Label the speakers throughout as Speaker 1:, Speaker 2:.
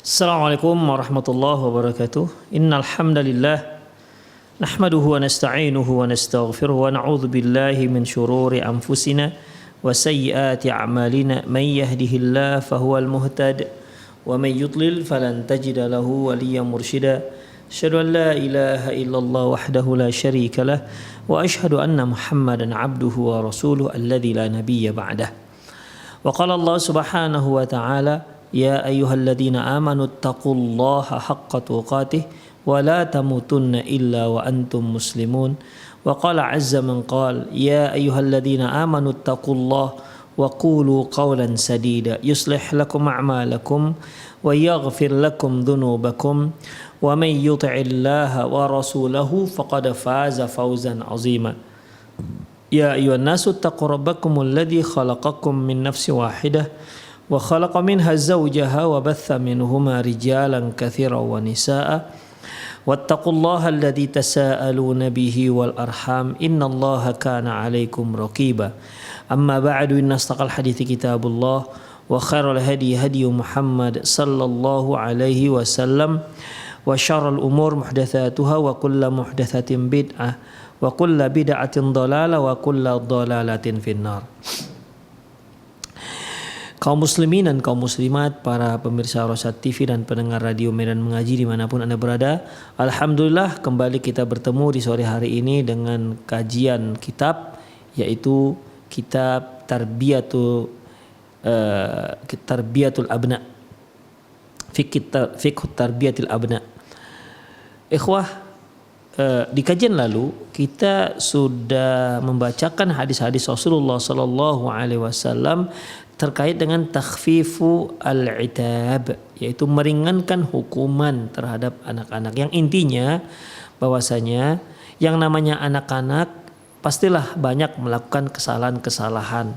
Speaker 1: Assalamualaikum warahmatullahi wabarakatuh. Innal hamdalillah nahmaduhu wa nasta'inuhu wa nastaghfiruh wa na'udzu billahi min shururi anfusina wa sayyiati a'malina. May yahdihillahu fahuwal muhtad wa may yudlil falan tajida lahu waliyyan mursyida. Asyhadu an la ilaha illallah wahdahu la syarika lah wa asyhadu anna Muhammadan 'abduhu wa rasuluhu alladzi la nabiyya ba'dah. Wa qala Allah subhanahu wa ta'ala ya ayyuhalladzina amanu taqullaha haqqa tuqatih wa la tamutunna illa wa antum muslimun. Wa qala azza man qala ya ayyuhalladzina amanu taqullaha wa qulu qawlan sadida yuslih lakum a'malakum wa yaghfir lakum dhunubakum wa may yuti'illaha wa rasulahu faqad faza fawzan 'azima. Ya ayyuhan nasu taqu rabbakumul ladzi khalaqakum min nafsin wahidah wa khalaqa minha zawjaha wa batha minhuma rijalan katsiran wa nisaa wattaqullaha alladzi tasaaluna bihi wal arham innallaha kana 'alaikum raqiba. Amma ba'du, inna astaqal hadithi kitabullah wa khairal hadi hadi Muhammad sallallahu alaihi wasallam wa syarrul umur muhdatsatuha wa kullu muhdatsatin bid'ah wa kullu bid'atin dhalalah wa kullu dhalalatin finnar. Kaum muslimin dan kaum muslimat, para pemirsa Rosyad TV dan pendengar radio Medan Mengaji dimanapun Anda berada, alhamdulillah kembali kita bertemu di sore hari ini dengan kajian kitab, yaitu kitab Tarbiyatul Abna, Fiqh Tarbiyatul Abna. Ikhwah, di kajian lalu kita sudah membacakan hadis-hadis Rasulullah sallallahu alaihi wasallam terkait dengan takhfifu al-itab, yaitu meringankan hukuman terhadap anak-anak. Yang intinya bahwasanya yang namanya anak-anak pastilah banyak melakukan kesalahan-kesalahan,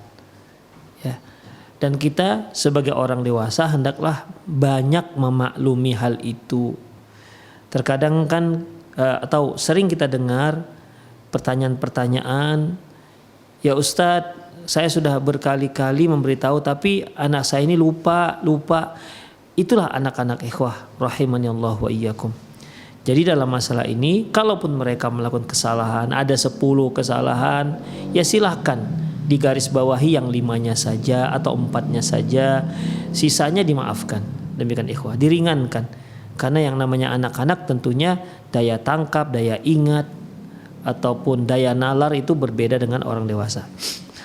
Speaker 1: ya. Dan kita sebagai orang dewasa hendaklah banyak memaklumi hal itu. Terkadang kan atau sering kita dengar pertanyaan-pertanyaan, ya Ustadz, saya sudah berkali-kali memberitahu tapi anak saya ini lupa. Itulah anak-anak ikhwah rahimani Allah wa iyyakum. Jadi dalam masalah ini, kalaupun mereka melakukan kesalahan, ada 10 kesalahan, ya silahkan digarisbawahi yang 5-nya saja atau 4-nya saja, sisanya dimaafkan. Demikian ikhwah, diringankan. Karena yang namanya anak-anak tentunya daya tangkap, daya ingat ataupun daya nalar itu berbeda dengan orang dewasa.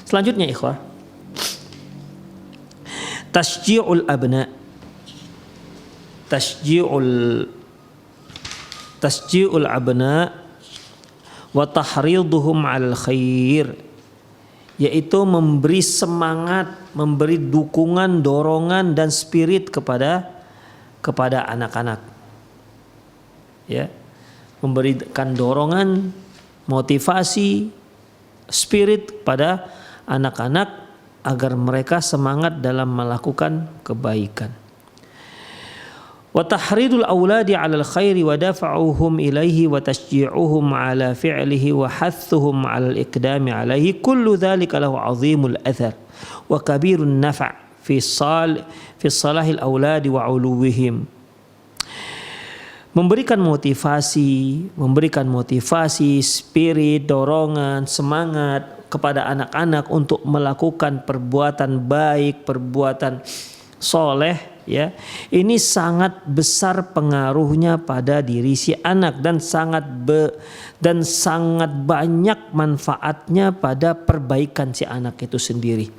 Speaker 1: Selanjutnya ikhwah, tasji'ul abna, tasji'ul abna wa tahriduhum 'alal khair, yaitu memberi semangat, memberi dukungan, dorongan dan spirit kepada anak-anak. Ya, memberikan dorongan, motivasi, spirit pada anak-anak agar mereka semangat dalam melakukan kebaikan. Wa tahridul auladi 'alal khairi wa daf'uhum ilaihi wa tashji'uhum 'ala fi'lihi wa hathuhum 'alal iqdami 'alaihi, kullu dzalika lahu 'azimul athar wa kabirun naf' fi salahil auladi wa 'uluwihim. Memberikan motivasi, spirit, dorongan, semangat kepada anak-anak untuk melakukan perbuatan baik, perbuatan soleh, ya. Ini sangat besar pengaruhnya pada diri si anak dan sangat banyak manfaatnya pada perbaikan si anak itu sendiri.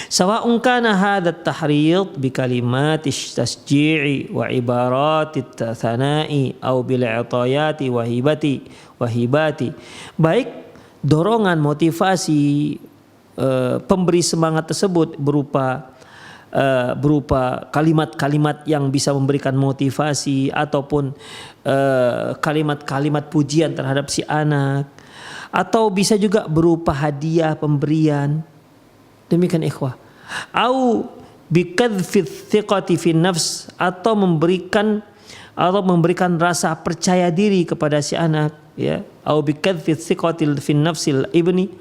Speaker 1: Sawa'un kana hadha at-tahrid bi kalimatis tasji'i wa ibaratit tsana'i aw bil i'tayati wa hibati. Baik dorongan, motivasi, pemberi semangat tersebut berupa kalimat-kalimat yang bisa memberikan motivasi ataupun kalimat-kalimat pujian terhadap si anak, atau bisa juga berupa hadiah, pemberian. Demikian ikhwah. Au bikadfit thiqati fi nafs, atau memberikan rasa percaya diri kepada si anak, ya. Au bikadfit thiqati fi nafsil ibni,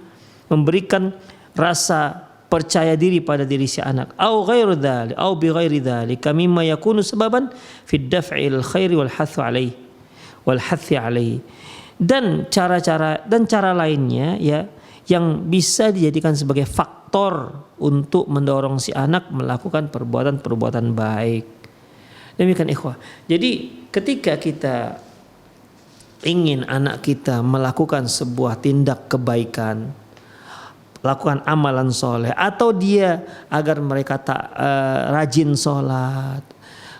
Speaker 1: memberikan rasa percaya diri pada diri si anak, au ghairu dzalik au bi ghairi dzalika mimma yakunu sababan fi daf'il khairi wal hathi alaihi. Dan cara lainnya ya yang bisa dijadikan sebagai faktor untuk mendorong si anak melakukan perbuatan-perbuatan baik. Demikian ikhwah. Jadi ketika kita ingin anak kita melakukan sebuah tindak kebaikan, lakukan amalan soleh, atau dia agar mereka rajin sholat,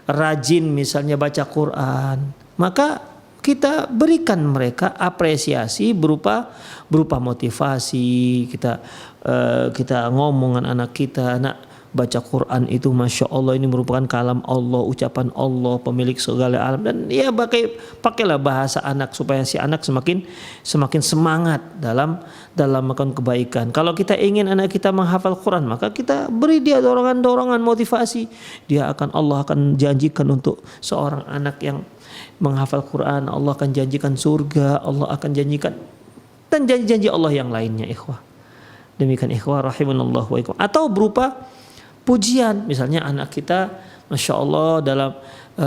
Speaker 1: rajin misalnya baca Quran, maka kita berikan mereka apresiasi berupa motivasi. Kita ngomong anak kita, nak baca Quran itu masya Allah, ini merupakan kalam Allah, ucapan Allah pemilik segala alam. Dan ya pakailah bahasa anak supaya si anak semakin semangat dalam melakukan kebaikan. Kalau kita ingin anak kita menghafal Quran, maka kita beri dia dorongan motivasi. Allah akan janjikan untuk seorang anak yang menghafal Quran, Allah akan janjikan surga, Allah akan janjikan dan janji-janji Allah yang lainnya, ikhwah. Demikian ikhwah rahimanallah wa ikum. Atau berupa pujian, misalnya anak kita masya Allah dalam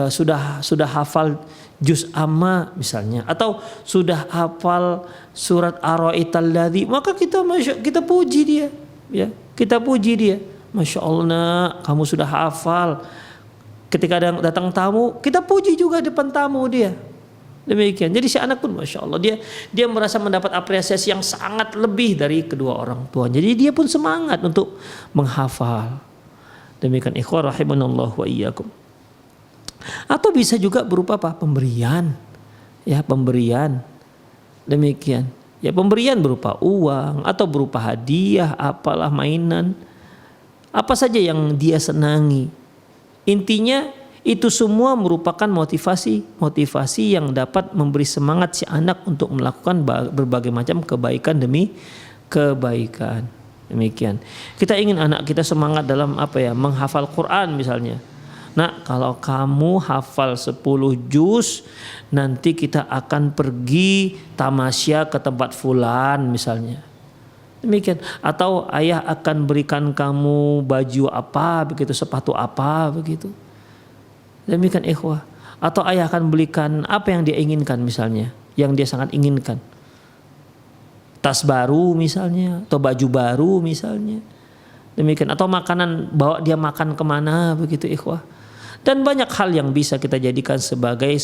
Speaker 1: sudah hafal juz amma misalnya, atau sudah hafal surat Ar-Ra'aital ladzi, maka kita puji dia, ya kita puji dia, masya Allah nak, kamu sudah hafal. Ketika datang tamu, kita puji juga depan tamu dia. Demikian. Jadi si anak pun masya Allah dia merasa mendapat apresiasi yang sangat lebih dari kedua orang tua. Jadi dia pun semangat untuk menghafal. Demikian ikhwah rahimanallah wa iyyakum. Atau bisa juga berupa apa? Pemberian. Ya, pemberian. Demikian. Ya, pemberian berupa uang atau berupa hadiah, apalah mainan. Apa saja yang dia senangi. Intinya itu semua merupakan motivasi yang dapat memberi semangat si anak untuk melakukan berbagai macam kebaikan demi kebaikan. Demikian. Kita ingin anak kita semangat dalam menghafal Quran misalnya. Nah, kalau kamu hafal 10 juz, nanti kita akan pergi tamasya ke tempat fulan misalnya. Demikian. Atau ayah akan berikan kamu baju apa begitu, sepatu apa begitu. Demikian ikhwah. Atau ayah akan belikan apa yang dia inginkan misalnya, yang dia sangat inginkan. Tas baru misalnya, atau baju baru misalnya. Demikian. Atau makanan, bawa dia makan kemana begitu ikhwah. Dan banyak hal yang bisa kita jadikan sebagai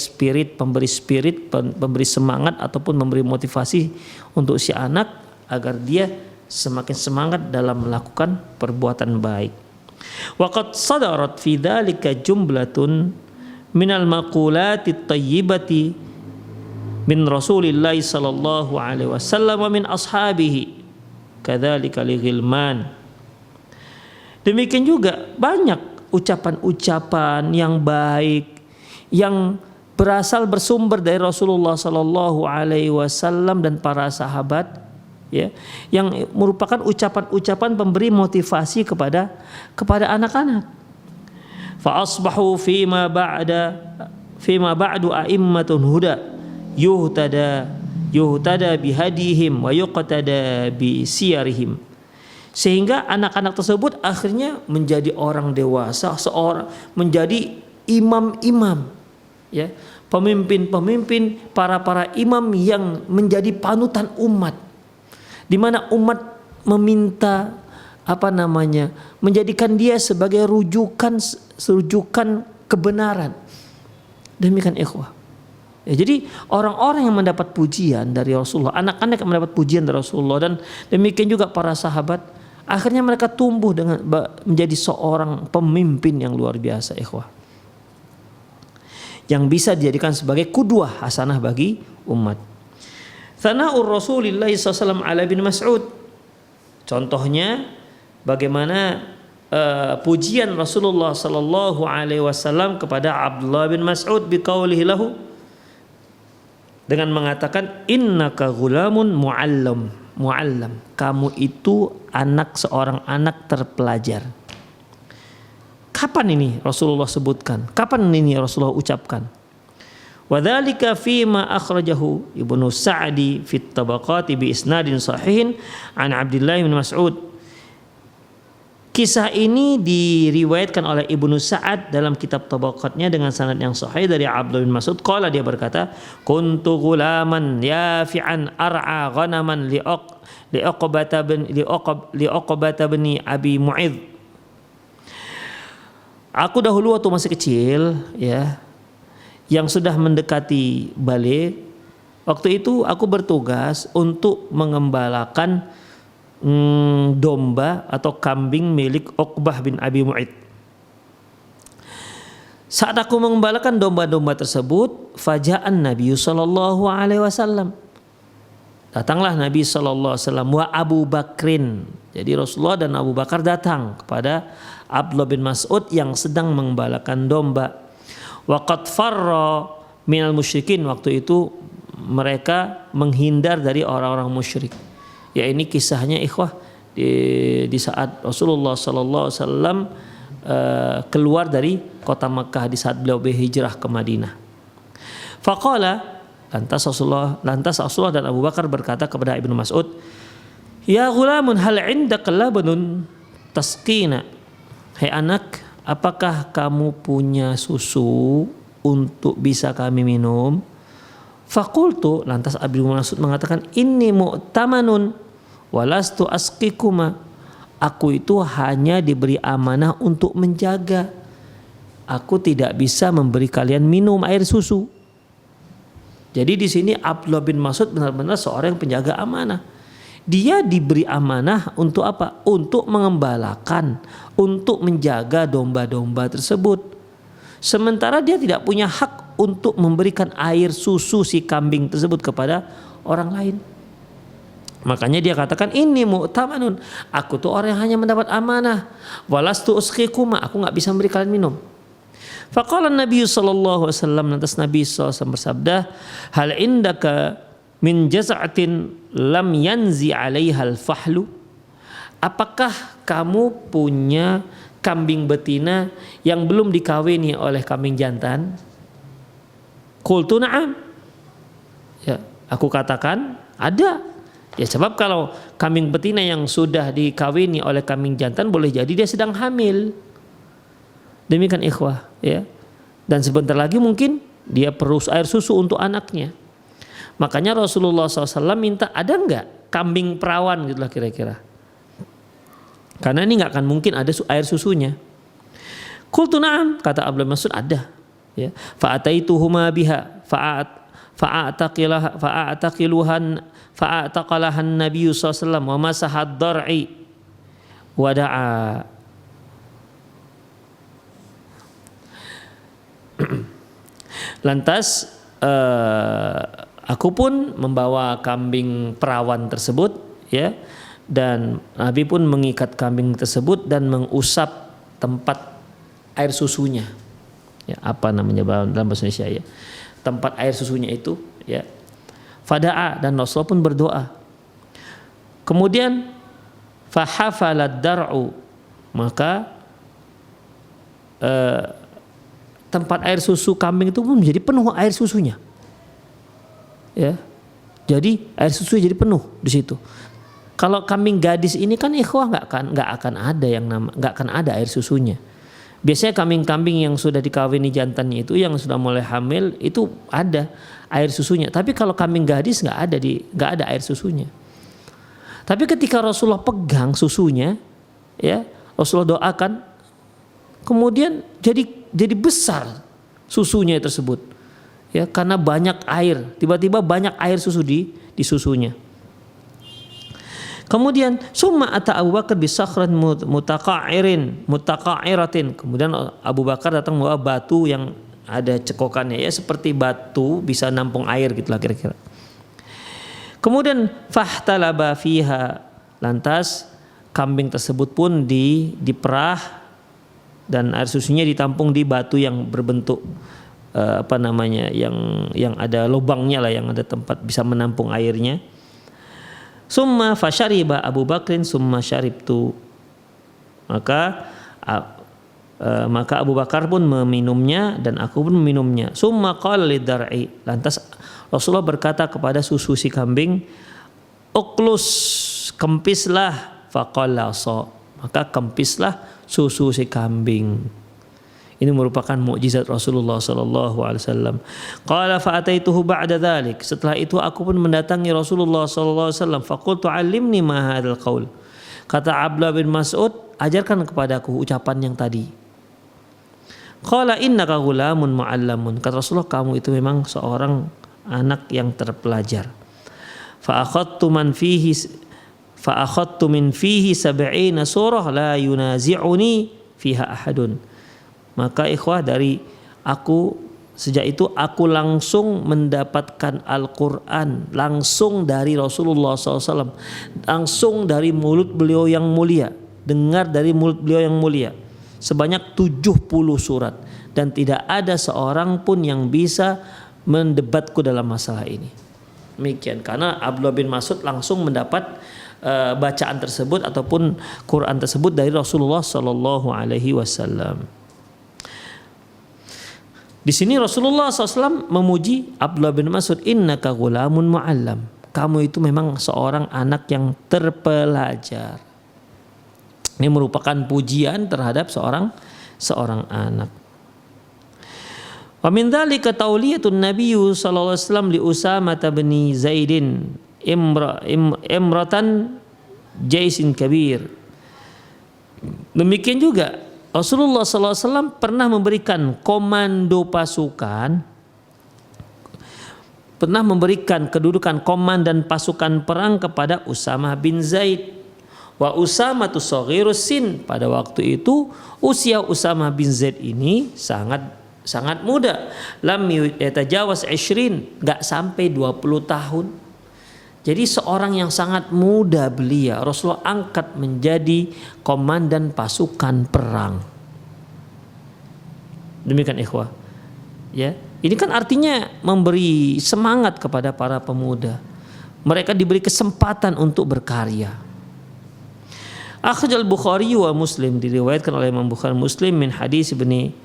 Speaker 1: pemberi semangat ataupun memberi motivasi untuk si anak agar dia semakin semangat dalam melakukan perbuatan baik. Waqad sadarat fi dzalika jumlatun minal maqulati thayyibati min Rasulillah sallallahu alaihi wasallam wa min ashabihi kadzalika li ghilman. Demikian juga banyak ucapan-ucapan yang baik yang bersumber dari Rasulullah sallallahu alaihi wasallam dan para sahabat, ya, yang merupakan ucapan-ucapan pemberi motivasi kepada anak-anak. Fa asbahu fima ba'du a'immatun huda yuhtada bihadihim wa yuqtada bi siyarihim. Sehingga anak-anak tersebut akhirnya menjadi orang dewasa, menjadi imam-imam, ya, pemimpin-pemimpin, para imam yang menjadi panutan umat, di mana umat meminta menjadikan dia sebagai rujukan kebenaran. Demikian ikhwah. Ya, jadi orang-orang yang mendapat pujian dari Rasulullah, anak-anak yang mendapat pujian dari Rasulullah, dan demikian juga para sahabat, akhirnya mereka tumbuh menjadi seorang pemimpin yang luar biasa ikhwah, yang bisa dijadikan sebagai qudwah hasanah bagi umat. Tsana'ur Rasulillah sallallahu ala bin Mas'ud. Contohnya bagaimana pujian Rasulullah sallallahu alaihi wasallam kepada Abdullah bin Mas'ud biqaulihi lahu, dengan mengatakan innaka ghulamun muallam, kamu itu seorang anak terpelajar. Kapan ini Rasulullah sebutkan? Kapan ini Rasulullah ucapkan? Wadzalika fima akhrajahu Ibnu Sa'di fi Tabaqati bi isnadin sahihin an Abdullah bin Mas'ud. Kisah ini diriwayatkan oleh Ibnu Sa'ad dalam kitab Tabaqatnya dengan sanad yang sahih dari Abdullah bin Mas'ud. Qala, dia berkata, kuntu ghulaman yafi'an ar'a ghanaman li'uqbata bin Abi Mu'idh. Aku dahulu waktu masih kecil, ya, yang sudah mendekati balik, waktu itu aku bertugas untuk mengembalakan domba atau kambing milik Uqbah bin Abi Mu'id. Saat aku mengembalakan domba-domba tersebut, faja'an Nabi sallallahu alaihi wasallam. Datanglah Nabi sallallahu alaihi wasallam wa Abu Bakrin. Jadi Rasulullah dan Abu Bakar datang kepada Abdullah bin Mas'ud yang sedang mengembalakan domba. Wa qad farra minal musyrikin, waktu itu mereka menghindar dari orang-orang musyrik. Ya, ini kisahnya ikhwah di saat Rasulullah sallallahu alaihi wasallam keluar dari kota Makkah di saat beliau berhijrah ke Madinah. Faqala, lantas Rasulullah dan Abu Bakar berkata kepada Ibnu Mas'ud, "Ya ghulamun, hal indaka labanun tasqina?" Hai anak, apakah kamu punya susu untuk bisa kami minum? Fakultu, lantas Ibnu Mas'ud mengatakan, inni mu'tamanun walastu asqikuma. Aku itu hanya diberi amanah untuk menjaga. Aku tidak bisa memberi kalian minum air susu. Jadi di sini Abdullah bin Mas'ud benar-benar seorang yang penjaga amanah. Dia diberi amanah untuk apa? Untuk mengembalakan, untuk menjaga domba-domba tersebut. Sementara dia tidak punya hak untuk memberikan air susu si kambing tersebut kepada orang lain. Makanya dia katakan, ini mu'tamanun, aku tuh orang yang hanya mendapat amanah, walastu usqikuma, aku nggak bisa memberi kalian minum. Faqala Nabi sallallahu alaihi wasallam, lantas Nabi SAW bersabda, hal indaka min jaz'atin lam yanzi 'alaiha al-fahlu? Apakah kamu punya kambing betina yang belum dikawini oleh kambing jantan? Qultu na'am. Ya, aku katakan ada. Ya, sebab kalau kambing betina yang sudah dikawini oleh kambing jantan, boleh jadi dia sedang hamil. Demikian ikhwah, ya. Dan sebentar lagi mungkin dia perlu air susu untuk anaknya. Makanya Rasulullah SAW minta, ada enggak kambing perawan gitulah kira-kira. Karena ini enggak akan mungkin ada air susunya. Qultu na'am, kata Abdullah Mas'ud, ada. Ya. Fa'ataituhuma biha fa'ataqalahan Nabi SAW wa masahad dar'i wada'a. Lantas aku pun membawa kambing perawan tersebut, ya, dan Nabi pun mengikat kambing tersebut dan mengusap tempat air susunya. Ya, apa namanya dalam bahasa Indonesia, ya, tempat air susunya itu, ya. Fada'a, dan Rasulullah pun berdoa. Kemudian fahafalad dar'u, maka tempat air susu kambing itu pun menjadi penuh air susunya. Ya. Jadi air susu jadi penuh di situ. Kalau kambing gadis ini kan ikhwah nggak akan ada air susunya. Biasanya kambing-kambing yang sudah dikawini jantannya itu, yang sudah mulai hamil itu ada air susunya. Tapi kalau kambing gadis nggak ada air susunya. Tapi ketika Rasulullah pegang susunya, ya, Rasulullah doakan, kemudian jadi besar susunya tersebut, ya, karena banyak air, tiba-tiba banyak air susu di susunya. Kemudian summa ata Abu Bakar bisakhran mutaqa'iratin. Kemudian Abu Bakar datang membawa batu yang ada cekokannya, ya, seperti batu bisa nampung air gitulah kira-kira. Kemudian fahtalaba fiha, lantas kambing tersebut pun diperah dan air susunya ditampung di batu yang berbentuk yang ada lubangnya lah, yang ada tempat bisa menampung airnya. Summa fasyariba Abu Bakrin summa syaribtu. Maka Abu Bakar pun meminumnya dan aku pun meminumnya. Summa qala lidar'i, lantas Rasulullah berkata kepada susu si kambing, uklus, kempislah, faqala sa, maka kempislah susu si kambing. Ini merupakan mukjizat Rasulullah sallallahu alaihi wasallam. Qala fa ataituhu ba'da dzalik. Setelah itu aku pun mendatangi Rasulullah sallallahu alaihi wasallam. Faqultu 'allimni ma hadzal qaul. Kata Abdullah bin Mas'ud, ajarkan kepadaku ucapan yang tadi. Qala innaka ghulamun mu'allamun. Kata Rasulullah, kamu itu memang seorang anak yang terpelajar. Fa akhadtu min fihi 70 surah la yunazi'uni fiha ahadun. Maka ikhwah, dari aku sejak itu aku langsung mendapatkan Al-Quran langsung dari Rasulullah SAW, langsung dari mulut beliau yang mulia, dengar dari mulut beliau yang mulia sebanyak 70 surat, dan tidak ada seorang pun yang bisa mendebatku dalam masalah ini. Demikian, karena Abdullah bin Mas'ud langsung mendapat bacaan tersebut ataupun Quran tersebut dari Rasulullah Sallallahu Alaihi Wasallam. Di sini Rasulullah SAW memuji Abdullah bin Mas'ud, innaka ghulamun mu'allam. Kamu itu memang seorang anak yang terpelajar. Ini merupakan pujian terhadap seorang anak. Wa min dzalika tauliyatun Nabi sallallahu alaihi wasallam li Usamah bin Zaidin imratan jaisin kabir. Demikian juga Rasulullah SAW pernah memberikan komando pasukan, pernah memberikan kedudukan komandan pasukan perang kepada Usamah bin Zaid. Wa Usamah tu saghirus sin. Pada waktu itu usia Usamah bin Zaid ini sangat muda. Lam yatajawaz 20, enggak sampai 20 tahun. Jadi seorang yang sangat muda belia Rasulullah angkat menjadi komandan pasukan perang. Demikian ikhwah. Ya, ini kan artinya memberi semangat kepada para pemuda. Mereka diberi kesempatan untuk berkarya. Akhrajal Bukhari wa Muslim, diriwayatkan oleh Imam Bukhari Muslim min hadis Ibnu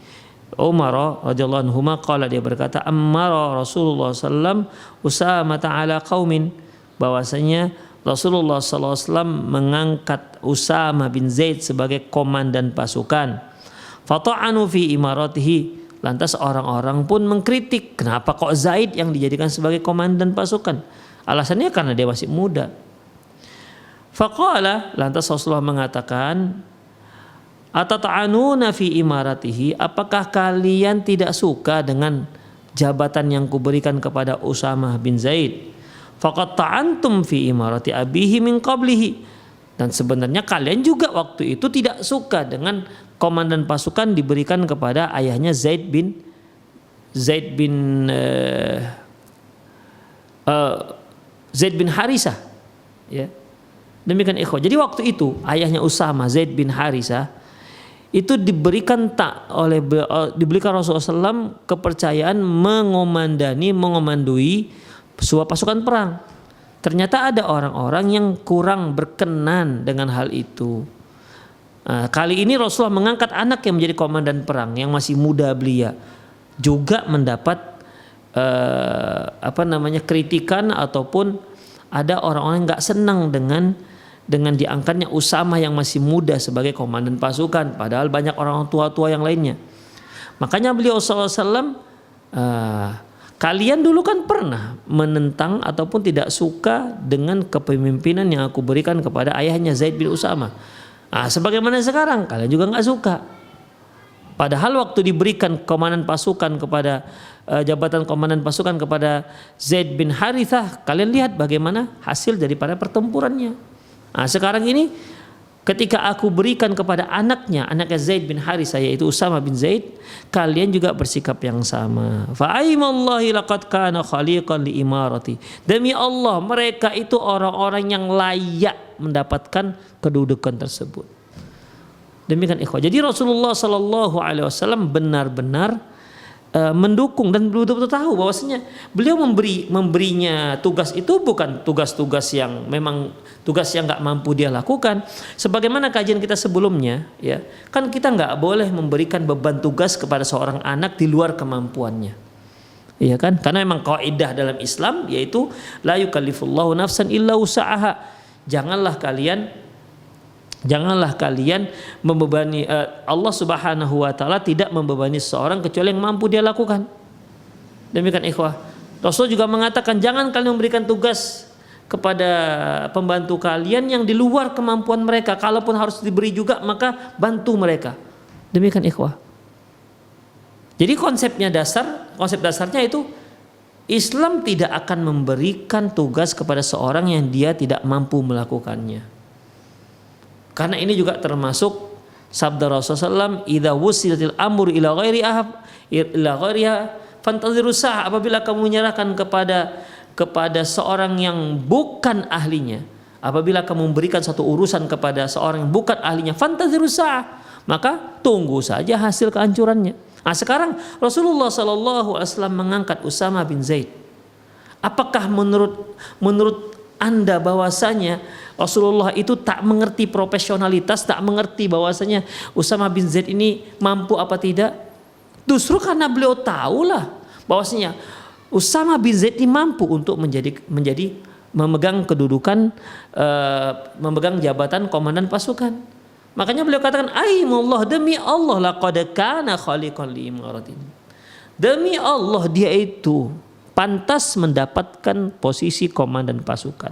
Speaker 1: Umar radhiyallahu anhu qala, dia berkata, amara Rasulullah sallam Usamah ta'ala qaumin, bahwasanya Rasulullah SAW mengangkat Usamah bin Zaid sebagai komandan pasukan. Fata'anu fi imaratihi, lantas orang-orang pun mengkritik, kenapa kok Zaid yang dijadikan sebagai komandan pasukan? Alasannya karena dia masih muda. Faqala, lantas Rasulullah mengatakan, atata'anuna fi imaratihi, apakah kalian tidak suka dengan jabatan yang kuberikan kepada Usamah bin Zaid? Faqad ta'antum fi imarati abihi min qablihi, dan sebenarnya kalian juga waktu itu tidak suka dengan komandan pasukan diberikan kepada ayahnya Zaid bin Harisah, ya. Demikian ikhwah. Jadi waktu itu ayahnya Usamah, Zaid bin Harisah, itu diberikan Rasulullah SAW kepercayaan mengomandui sebuah pasukan perang. Ternyata ada orang-orang yang kurang berkenan dengan hal itu. Kali ini Rasulullah mengangkat anak yang menjadi komandan perang yang masih muda belia, juga mendapat kritikan, ataupun ada orang-orang yang nggak senang dengan diangkatnya Usamah yang masih muda sebagai komandan pasukan, padahal banyak orang tua-tua yang lainnya. Makanya beliau SAW, kalian dulu kan pernah menentang ataupun tidak suka dengan kepemimpinan yang aku berikan kepada ayahnya Zaid bin Usamah. Sebagaimana sekarang kalian juga nggak suka. Padahal waktu diberikan komandan pasukan kepada jabatan komandan pasukan kepada Zaid bin Harithah, kalian lihat bagaimana hasil daripada pertempurannya. Sekarang ini ketika aku berikan kepada anaknya Zaid bin Harithah, yaitu Usamah bin Zaid, kalian juga bersikap yang sama. Fa aimallahi laqad kana khaliqan li imarati. Demi Allah, mereka itu orang-orang yang layak mendapatkan kedudukan tersebut. Demikian ikhwah. Jadi Rasulullah sallallahu alaihi wasallam benar-benar mendukung dan betul-betul tahu bahwasanya beliau memberinya tugas itu bukan tugas-tugas yang memang tugas yang nggak mampu dia lakukan. Sebagaimana kajian kita sebelumnya, ya kan, kita nggak boleh memberikan beban tugas kepada seorang anak di luar kemampuannya, iya kan? Karena memang kaidah dalam Islam yaitu la yukallifullahu nafsan illa wus'aha. Janganlah kalian Janganlah kalian membebani Allah Subhanahu wa taala tidak membebani seseorang kecuali yang mampu dia lakukan. Demikian ikhwah. Rasul juga mengatakan jangan kalian memberikan tugas kepada pembantu kalian yang di luar kemampuan mereka. Kalaupun harus diberi juga maka bantu mereka. Demikian ikhwah. Jadi konsep dasarnya itu Islam tidak akan memberikan tugas kepada seorang yang dia tidak mampu melakukannya. Karena ini juga termasuk sabda Rasulullah SAW, "Idza wusilatil amru ila ghairiha fantazirus sa'ah." Apabila kamu menyerahkan kepada seorang yang bukan ahlinya, apabila kamu memberikan satu urusan kepada seorang yang bukan ahlinya, fantazirus sa'ah, maka tunggu saja hasil kehancurannya. Nah, sekarang Rasulullah SAW mengangkat Usama bin Zaid. Apakah menurut Anda bahwasanya Rasulullah itu tak mengerti profesionalitas, tak mengerti bahwasanya Usama bin Zaid ini mampu apa tidak? Justru karena beliau tahulah bahwasanya Usama bin Zaid ini mampu untuk menjadi memegang kedudukan, memegang jabatan komandan pasukan. Makanya beliau katakan, "Aimullah, demi Allah, laqad kana khaliqan li imaratin." Demi Allah dia itu pantas mendapatkan posisi komandan pasukan.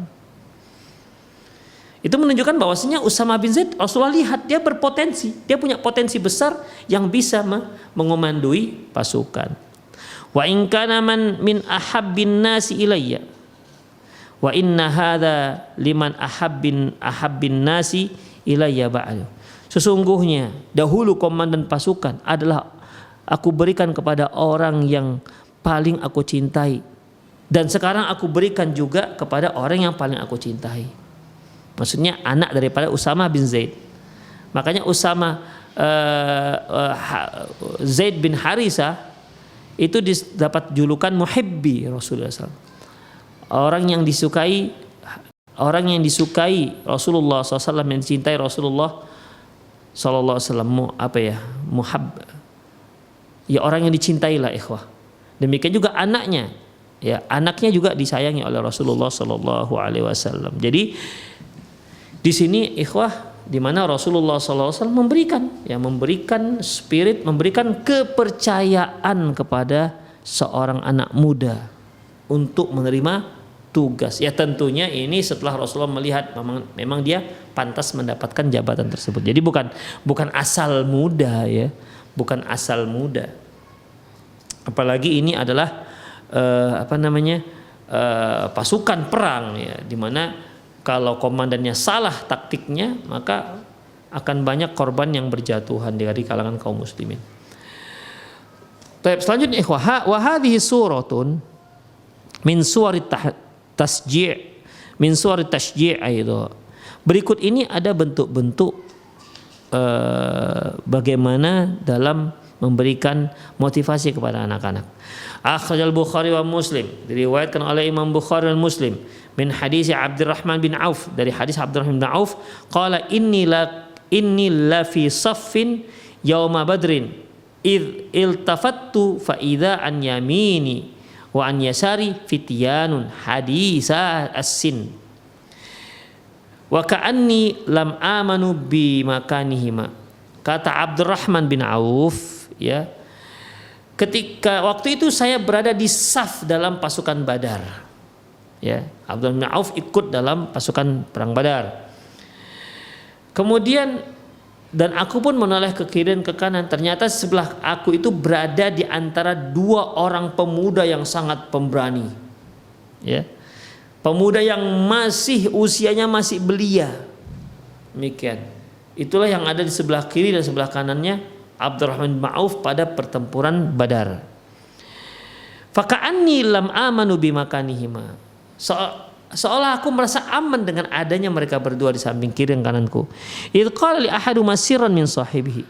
Speaker 1: Itu menunjukkan bahwasanya Usama bin Zaid, Rasulullah lihat dia berpotensi, dia punya potensi besar yang bisa mengomandoi pasukan. Wa in kana man min ahabbin nasi ilayya wa inna hadza liman ahabbin nasi ilayya ba'du. Sesungguhnya dahulu komandan pasukan adalah aku berikan kepada orang yang paling aku cintai, dan sekarang aku berikan juga kepada orang yang paling aku cintai. Maksudnya anak daripada Usama bin Zaid. Makanya Zaid bin Harisah itu dapat julukan muhibbi Rasulullah SAW. Orang yang disukai Rasulullah SAW, yang dicintai Rasulullah SAW. Ya, orang yang dicintai lah ikhwah. Demikian juga anaknya. Ya, anaknya juga disayangi oleh Rasulullah SAW. Jadi di sini ikhwah, di mana Rasulullah SAW memberikan spirit, memberikan kepercayaan kepada seorang anak muda untuk menerima tugas. Ya tentunya ini setelah Rasulullah melihat memang dia pantas mendapatkan jabatan tersebut. Jadi bukan asal muda ya, bukan asal muda. Apalagi ini adalah pasukan perang ya, di mana kalau komandannya salah taktiknya maka akan banyak korban yang berjatuhan dari kalangan kaum muslimin. Baik, selanjutnya ikhwah, wa hadhihi suratun min suwarit tasji' aidan. Berikut ini ada bentuk-bentuk bagaimana dalam memberikan motivasi kepada anak-anak. Akhrajal Bukhari wa Muslim, diriwayatkan oleh Imam Bukhari dan Muslim min hadis Abdurrahman bin Auf, dari hadis Abdurrahman bin Auf, qala inni la fi saffin yauma badrin id iltafattu fa idza an yamini wa an yasari fityanun hadisa as-sin wa ka'anni lam amanu bi makanihima. Kata Abdurrahman bin Auf ya, ketika waktu itu saya berada di saf dalam pasukan Badar. Ya, Abdurrahman bin Auf ikut dalam pasukan perang Badar. Kemudian dan aku pun menoleh ke kiri dan ke kanan. Ternyata sebelah aku itu berada di antara dua orang pemuda yang sangat pemberani. Ya. Pemuda yang usianya masih belia. Demikian. Itulah yang ada di sebelah kiri dan sebelah kanannya Abdurrahman bin Auf pada pertempuran Badar. Faka'anni lam amanu bimakanihima. Seolah aku merasa aman dengan adanya mereka berdua di samping kiri dan kananku. Idh qala li ahadu masiran min sahibihi.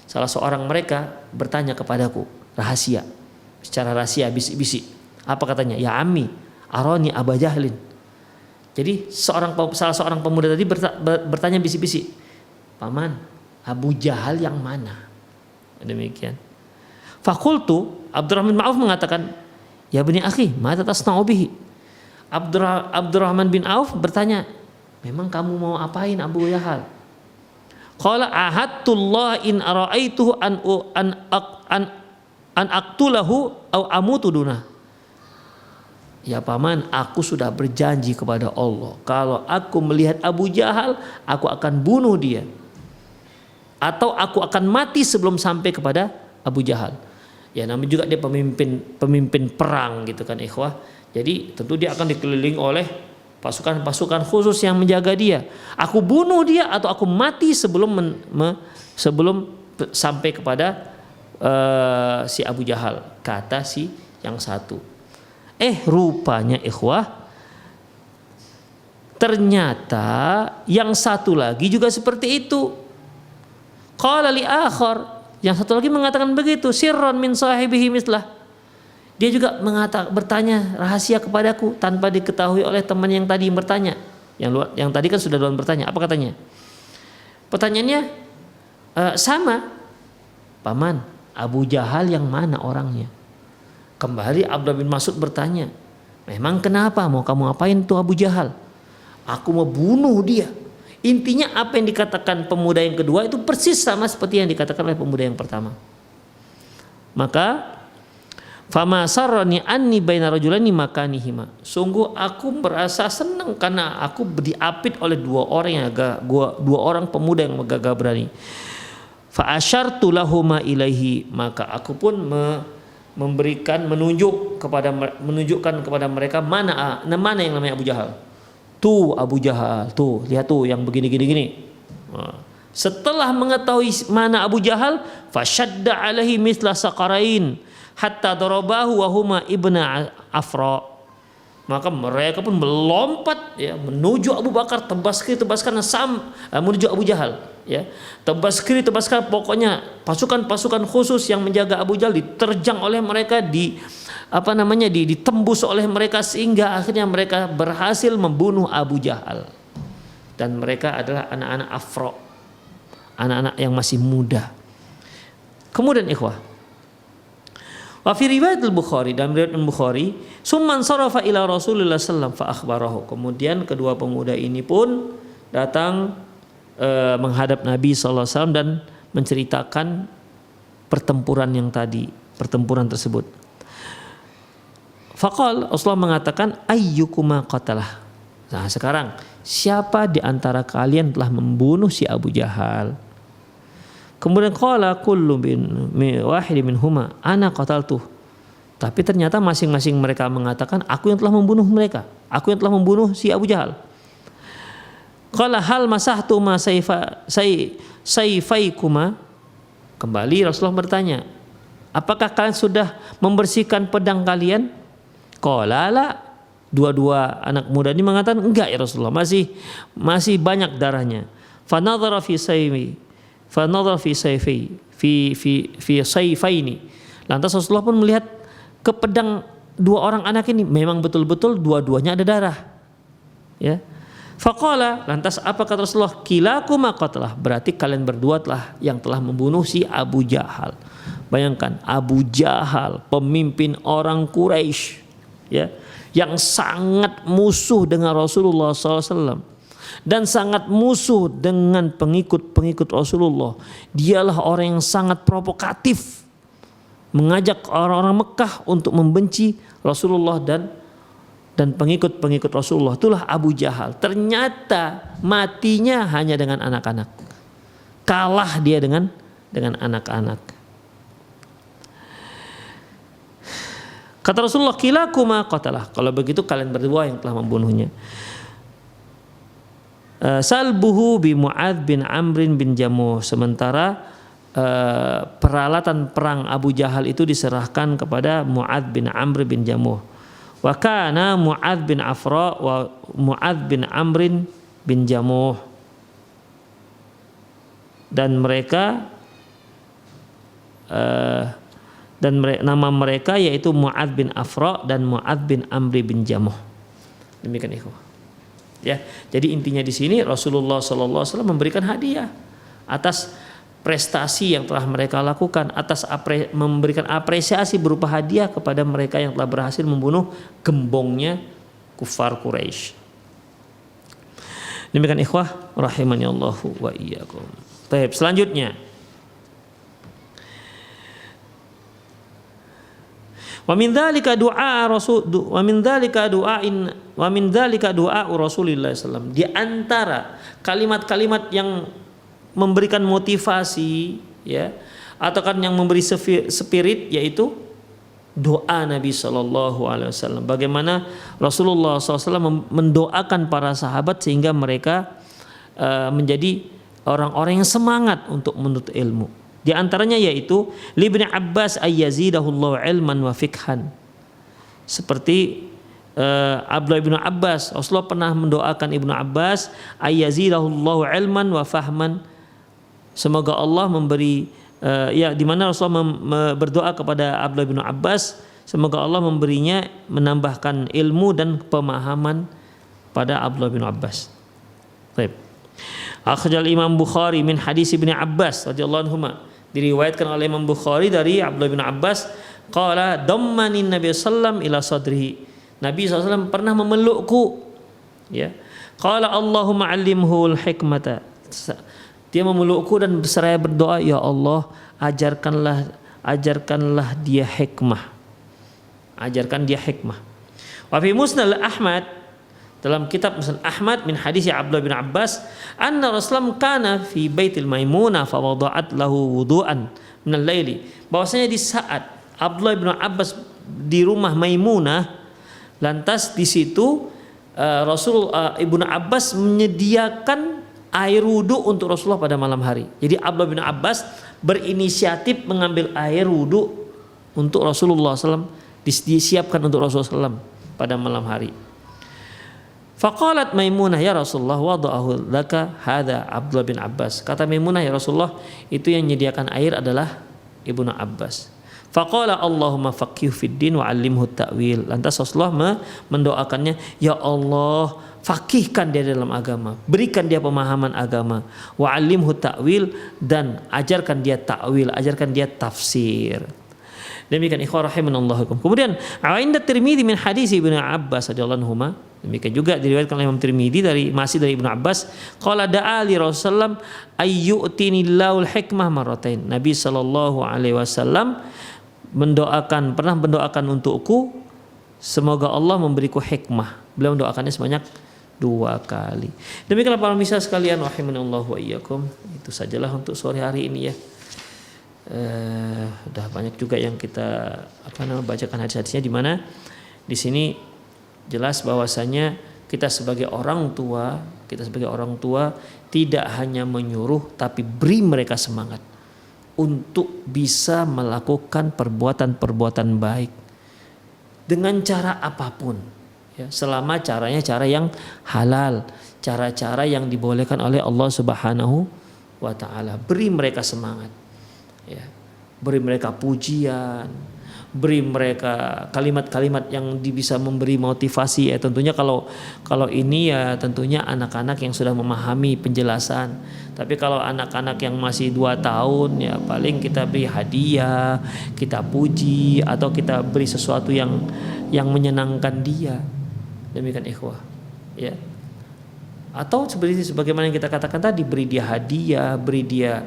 Speaker 1: Salah seorang mereka bertanya kepadaku rahasia, secara rahasia, bisik-bisik. Apa katanya? Ya ammi, aroni Aba Jahlin. Jadi salah seorang pemuda tadi bertanya bisik-bisik, paman, Abu Jahal yang mana? Demikian. Fakultu, Abdurrahman bin Auf mengatakan, ya bani akhi, mata tasna'u bihi. Abdurrahman bin Auf bertanya, memang kamu mau apain Abu Jahal? Qala ahadtullah in ara'aituhu an aqtulahu au amutu dunah. Ya paman, aku sudah berjanji kepada Allah, kalau aku melihat Abu Jahal, aku akan bunuh dia, atau aku akan mati sebelum sampai kepada Abu Jahal. Ya namanya juga dia pemimpin perang gitu kan ikhwah. Jadi tentu dia akan dikelilingi oleh pasukan-pasukan khusus yang menjaga dia. Aku bunuh dia atau aku mati sebelum sampai kepada si Abu Jahal, kata si yang satu. Rupanya ikhwah, ternyata yang satu lagi juga seperti itu. Qala li akhar, yang satu lagi mengatakan begitu, sirron min sahibihi mislah. Dia juga bertanya rahasia kepadaku tanpa diketahui oleh teman yang tadi bertanya. Yang tadi kan sudah duluan bertanya. Apa katanya? Pertanyaannya sama. Paman, Abu Jahal yang mana orangnya? Kembali Abdullah bin Mas'ud bertanya, memang kenapa, mau kamu apain tuh Abu Jahal? Aku mau bunuh dia. Intinya apa yang dikatakan pemuda yang kedua itu persis sama seperti yang dikatakan oleh pemuda yang pertama. Maka fama sarrani anni baina rajulaini makanihima. Sungguh aku merasa senang karena aku diapit oleh dua orang pemuda yang gagah berani. Fa asyartu lahuma ilaihi, maka aku pun menunjukkan kepada mereka mana yang namanya Abu Jahal. Tuh Abu Jahal, tuh lihat tuh yang begini. Setelah mengetahui mana Abu Jahal, fasyadda alaihi misla saqarain hatta darabahu wa huma ibna Afra. Maka mereka pun melompat ya menuju Abu Bakar, tebas kiri tebas kanan menuju Abu Jahal ya. Tebas kiri tebas kanan, pokoknya pasukan-pasukan khusus yang menjaga Abu Jahal diterjang oleh mereka, ditembus oleh mereka sehingga akhirnya mereka berhasil membunuh Abu Jahal. Dan mereka adalah anak-anak Afra, anak-anak yang masih muda. Kemudian ikhwah, wa fi riwayat al-Bukhari, dalam riwayat al-Bukhari, summan sarafa ila Rasulullah sallallahu fa akhbarahu. Kemudian kedua pemuda ini pun datang menghadap Nabi sallallahu alaihi wasallam dan menceritakan pertempuran tersebut. Faqal, Rasulullah mengatakan ayyukuma qatalah. Nah, sekarang siapa di antara kalian telah membunuh si Abu Jahal? Kemudian qala kullu wahid minhuma ana qataltuh. Tapi ternyata masing-masing mereka mengatakan aku yang telah membunuh mereka. Aku yang telah membunuh si Abu Jahal. Qala hal masahtu ma sayfaikuma. Kembali Rasulullah bertanya, apakah kalian sudah membersihkan pedang kalian? Qala la. Dua-dua anak muda ini mengatakan enggak ya Rasulullah, masih banyak darahnya. Fa nadhara fi sayfaini. Lantas Rasulullah pun melihat ke pedang dua orang anak ini, memang betul-betul dua-duanya ada darah. Ya. Faqala, lantas apa kata Rasulullah? Kilakuma qatalah, berarti kalian berdua yang telah membunuh si Abu Jahal. Bayangkan Abu Jahal, pemimpin orang Quraisy, ya, yang sangat musuh dengan Rasulullah SAW dan sangat musuh dengan pengikut Rasulullah. Dialah orang yang sangat provokatif, mengajak orang-orang Mekah untuk membenci Rasulullah dan pengikut Rasulullah. Itulah Abu Jahal. Ternyata matinya hanya dengan anak-anak. Kalah dia dengan anak-anak. Kata Rasulullah, kilakuma qatalah. Kalau begitu kalian berdua yang telah membunuhnya. Salbuhu bi Mu'adz bin Amrin bin Jamuh. Sementara peralatan perang Abu Jahal itu diserahkan kepada Mu'adz bin Amr bin Jamuh. Wa kana Mu'adz bin Afra wa Mu'adz bin Amrin bin Jamuh. Dan mereka nama mereka yaitu Mu'adz bin Afra dan Mu'adz bin Amri bin Jamuh. Demikian ikhwah. Ya, jadi intinya di sini Rasulullah sallallahu alaihi wasallam memberikan hadiah atas prestasi yang telah mereka lakukan, atas memberikan apresiasi berupa hadiah kepada mereka yang telah berhasil membunuh gembongnya kufar Quraisy. Demikian ikhwah rahimani Allahu wa iyyakum. Baik, selanjutnya. Wa min dzalika du'a Rasul wa min dzalika du'ain wa min dzalika du'a Rasulillah sallallahu. Di antara kalimat-kalimat yang memberikan motivasi, ya, atau kan yang memberi spirit, yaitu doa Nabi Shallallahu Alaihi Wasallam. Bagaimana Rasulullah SAW mendoakan para sahabat sehingga mereka menjadi orang-orang yang semangat untuk menuntut ilmu. Di antaranya yaitu Ibnu Abbas ayyazidahullahu ilman wa fikhan. Seperti Abdullah bin Abbas, Rasulullah pernah mendoakan Ibnu Abbas ayyazidahullahu ilman wa fahman. Semoga Allah memberi di mana Rasulullah berdoa kepada Abdullah bin Abbas, semoga Allah memberinya, menambahkan ilmu dan pemahaman pada Abdullah bin Abbas. Baik. Akhrajal Imam Bukhari min hadis Ibnu Abbas radhiyallahu anhuma. Diriwayatkan oleh Imam Bukhari dari Abdullah bin Abbas, qala dammanin Nabi sallam ila sadrihi. Nabi SAW pernah memelukku, ya. Qala Allahumma 'allimhul hikmata. Dia memelukku dan seraya berdoa, ya Allah, ajarkanlah dia hikmah. Ajarkan dia hikmah. Wa fi Musnad Ahmad, dalam kitab Musnad Ahmad min hadis Abdullah bin Abbas, anna Rasulullah kana fi baitil Maimunah fa wada'at lahu wudu'an min al-laili. Bahwasanya di saat Abdullah bin Abbas di rumah Maimunah, lantas di situ Ibnu Abbas menyediakan air wudu untuk Rasulullah pada malam hari. Jadi Abdullah bin Abbas berinisiatif mengambil air wudu untuk Rasulullah SAW, disiapkan untuk Rasulullah SAW pada malam hari. Faqalat Maimunah, ya Rasulullah, wada'ahu laka hadha Abdullah bin Abbas. Kata Maimunah, ya Rasulullah, itu yang menyediakan air adalah Ibnu Abbas. Faqala Allahumma faqihhu fid din wa 'allimhu ta'wil. Lantas Rasulullah mendoakannya, ya Allah, fakihkan dia dalam agama, berikan dia pemahaman agama, wa 'allimhu ta'wil, dan ajarkan dia ta'wil, ajarkan dia tafsir. Demikian ikhwah rahimanallahu. Kemudian Inda Tirmidzi min hadis Ibnu Abbas radhiyallahu anhuma, demikian juga diriwayatkan oleh Imam Tirmidzi masih dari Ibnu Abbas, qala da'a li Rasulullah ayyu'tinillahul hikmah marratain. Nabi sallallahu alaihi wasallam pernah mendoakan untukku, semoga Allah memberiku hikmah. Beliau mendoakannya sebanyak 2 kali. Demikianlah para pemirsa sekalian rahimanallahu wa iyyakum. Itu sajalah untuk sore hari ini, ya. Udah banyak juga yang kita bacakan hadis-hadisnya, di mana di sini jelas bahwasanya kita sebagai orang tua tidak hanya menyuruh, tapi beri mereka semangat untuk bisa melakukan perbuatan-perbuatan baik dengan cara apapun, ya, selama caranya cara yang halal, cara-cara yang dibolehkan oleh Allah Subhanahu wa taala. Beri mereka semangat, ya. Beri mereka pujian, beri mereka kalimat-kalimat yang bisa memberi motivasi, ya. Tentunya kalau ini, ya, tentunya anak-anak yang sudah memahami penjelasan. Tapi kalau anak-anak yang masih 2 tahun, ya, paling kita beri hadiah, kita puji, atau kita beri sesuatu yang menyenangkan dia. Demikian ikhwah, ya. Atau sebagaimana yang kita katakan tadi, beri dia hadiah, beri dia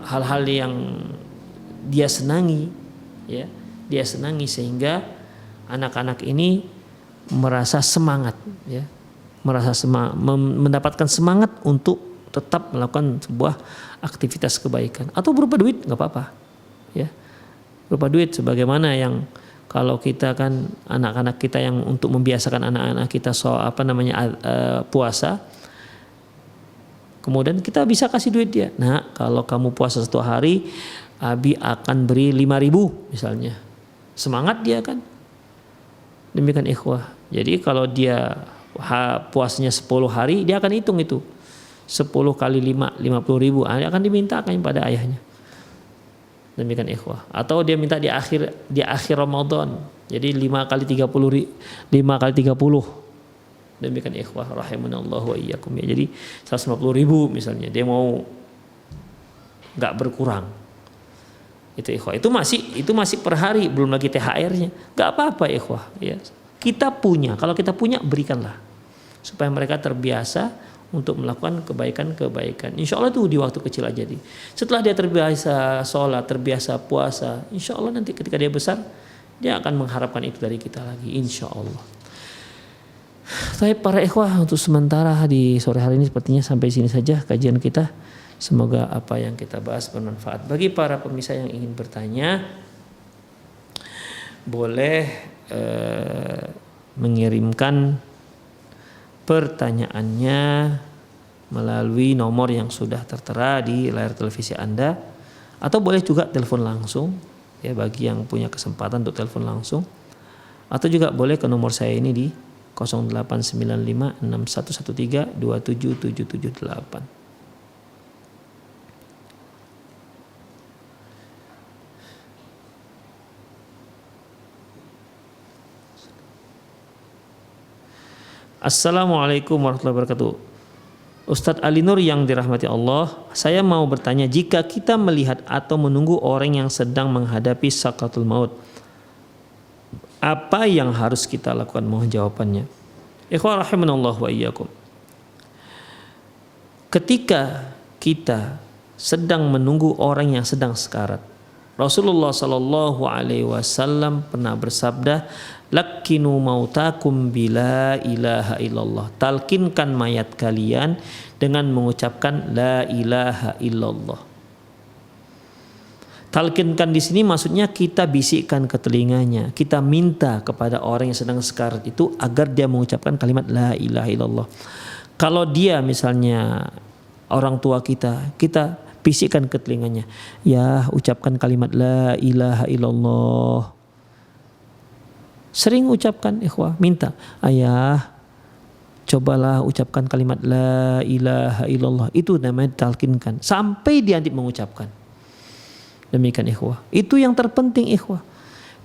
Speaker 1: hal-hal yang dia senangi, ya, dia senangi, sehingga anak-anak ini merasa semangat, ya, mendapatkan semangat untuk tetap melakukan sebuah aktivitas kebaikan, atau berupa duit, nggak apa-apa, ya, berupa duit. Sebagaimana yang kalau kita kan anak-anak kita yang untuk membiasakan anak-anak kita puasa, kemudian kita bisa kasih duit dia. Nah, kalau kamu puasa 1 hari, Abi akan beri 5.000 misalnya. Semangat dia kan. Demikian ikhwah. Jadi kalau dia puasanya 10 hari, dia akan hitung itu. 10 kali 5, 50.000. Dia akan dimintakan pada ayahnya. Demikian ikhwah. Atau dia minta di akhir Ramadan. Jadi 5 kali 30. Demikian ikhwah rahimanallahu wa iyyakum, ya. Jadi 150.000 misalnya, dia mau nggak berkurang, itu ikhwah. Itu masih per hari, belum lagi THR-nya. Nggak apa-apa ikhwah, ya. Kita punya, kalau kita punya, berikanlah supaya mereka terbiasa untuk melakukan kebaikan-kebaikan. Insya Allah itu di waktu kecil aja. Setelah dia terbiasa sholat, terbiasa puasa, insya Allah nanti ketika dia besar, dia akan mengharapkan itu dari kita lagi, insya Allah. Tapi para ikhwah, untuk sementara di sore hari ini sepertinya sampai sini saja kajian kita. Semoga apa yang kita bahas bermanfaat. Bagi para pemirsa yang ingin bertanya, boleh mengirimkan pertanyaannya melalui nomor yang sudah tertera di layar televisi Anda, atau boleh juga telepon langsung ya bagi yang punya kesempatan untuk telepon langsung, atau juga boleh ke nomor saya ini di 089561132778. Assalamualaikum warahmatullahi wabarakatuh. Ustadz Ali Nur yang dirahmati Allah, saya mau bertanya, jika kita melihat atau menunggu orang yang sedang menghadapi sakratul maut, apa yang harus kita lakukan? Mohon jawabannya. Ikhwan rahimanallah wa iyyakum. Ketika kita sedang menunggu orang yang sedang sekarat, Rasulullah Shallallahu Alaihi Wasallam pernah bersabda, "Lakinu mautakum bila ilaha illallah." Talkinkan mayat kalian dengan mengucapkan la ilaha illallah. Talkinkan di sini maksudnya kita bisikkan ke telinganya, kita minta kepada orang yang sedang sekarat itu agar dia mengucapkan kalimat la ilaha illallah. Kalau dia misalnya orang tua kita bisikkan ke telinganya, ya ucapkan kalimat la ilaha illallah. Sering ucapkan ikhwah, minta, ayah cobalah ucapkan kalimat la ilaha illallah. Itu namanya talkinkan sampai dia nanti mengucapkan. Demikian ikhwah. Itu yang terpenting ikhwah.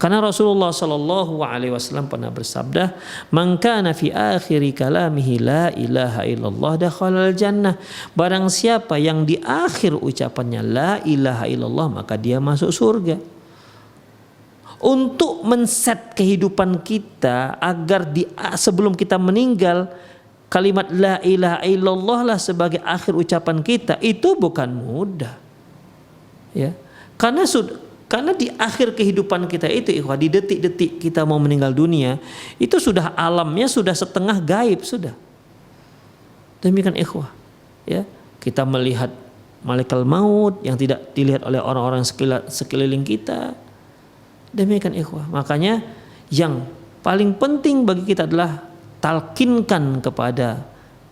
Speaker 1: Karena Rasulullah Shallallahu Alaihi Wasallam pernah bersabda, "Man kana fi akhiri kalamihi la ilaha illallah dakhalal jannah." Barang siapa yang di akhir ucapannya la ilaha illallah, maka dia masuk surga. Untuk men-set kehidupan kita agar sebelum kita meninggal kalimat la ilaha illallah lah sebagai akhir ucapan kita, itu bukan mudah. Ya. Karena di akhir kehidupan kita itu ikhwah, di detik-detik kita mau meninggal dunia, itu sudah alamnya sudah setengah gaib sudah. Demikian ikhwah. Ya, kita melihat malaikat maut yang tidak dilihat oleh orang-orang sekeliling kita. Demikian ikhwah. Makanya yang paling penting bagi kita adalah talkinkan kepada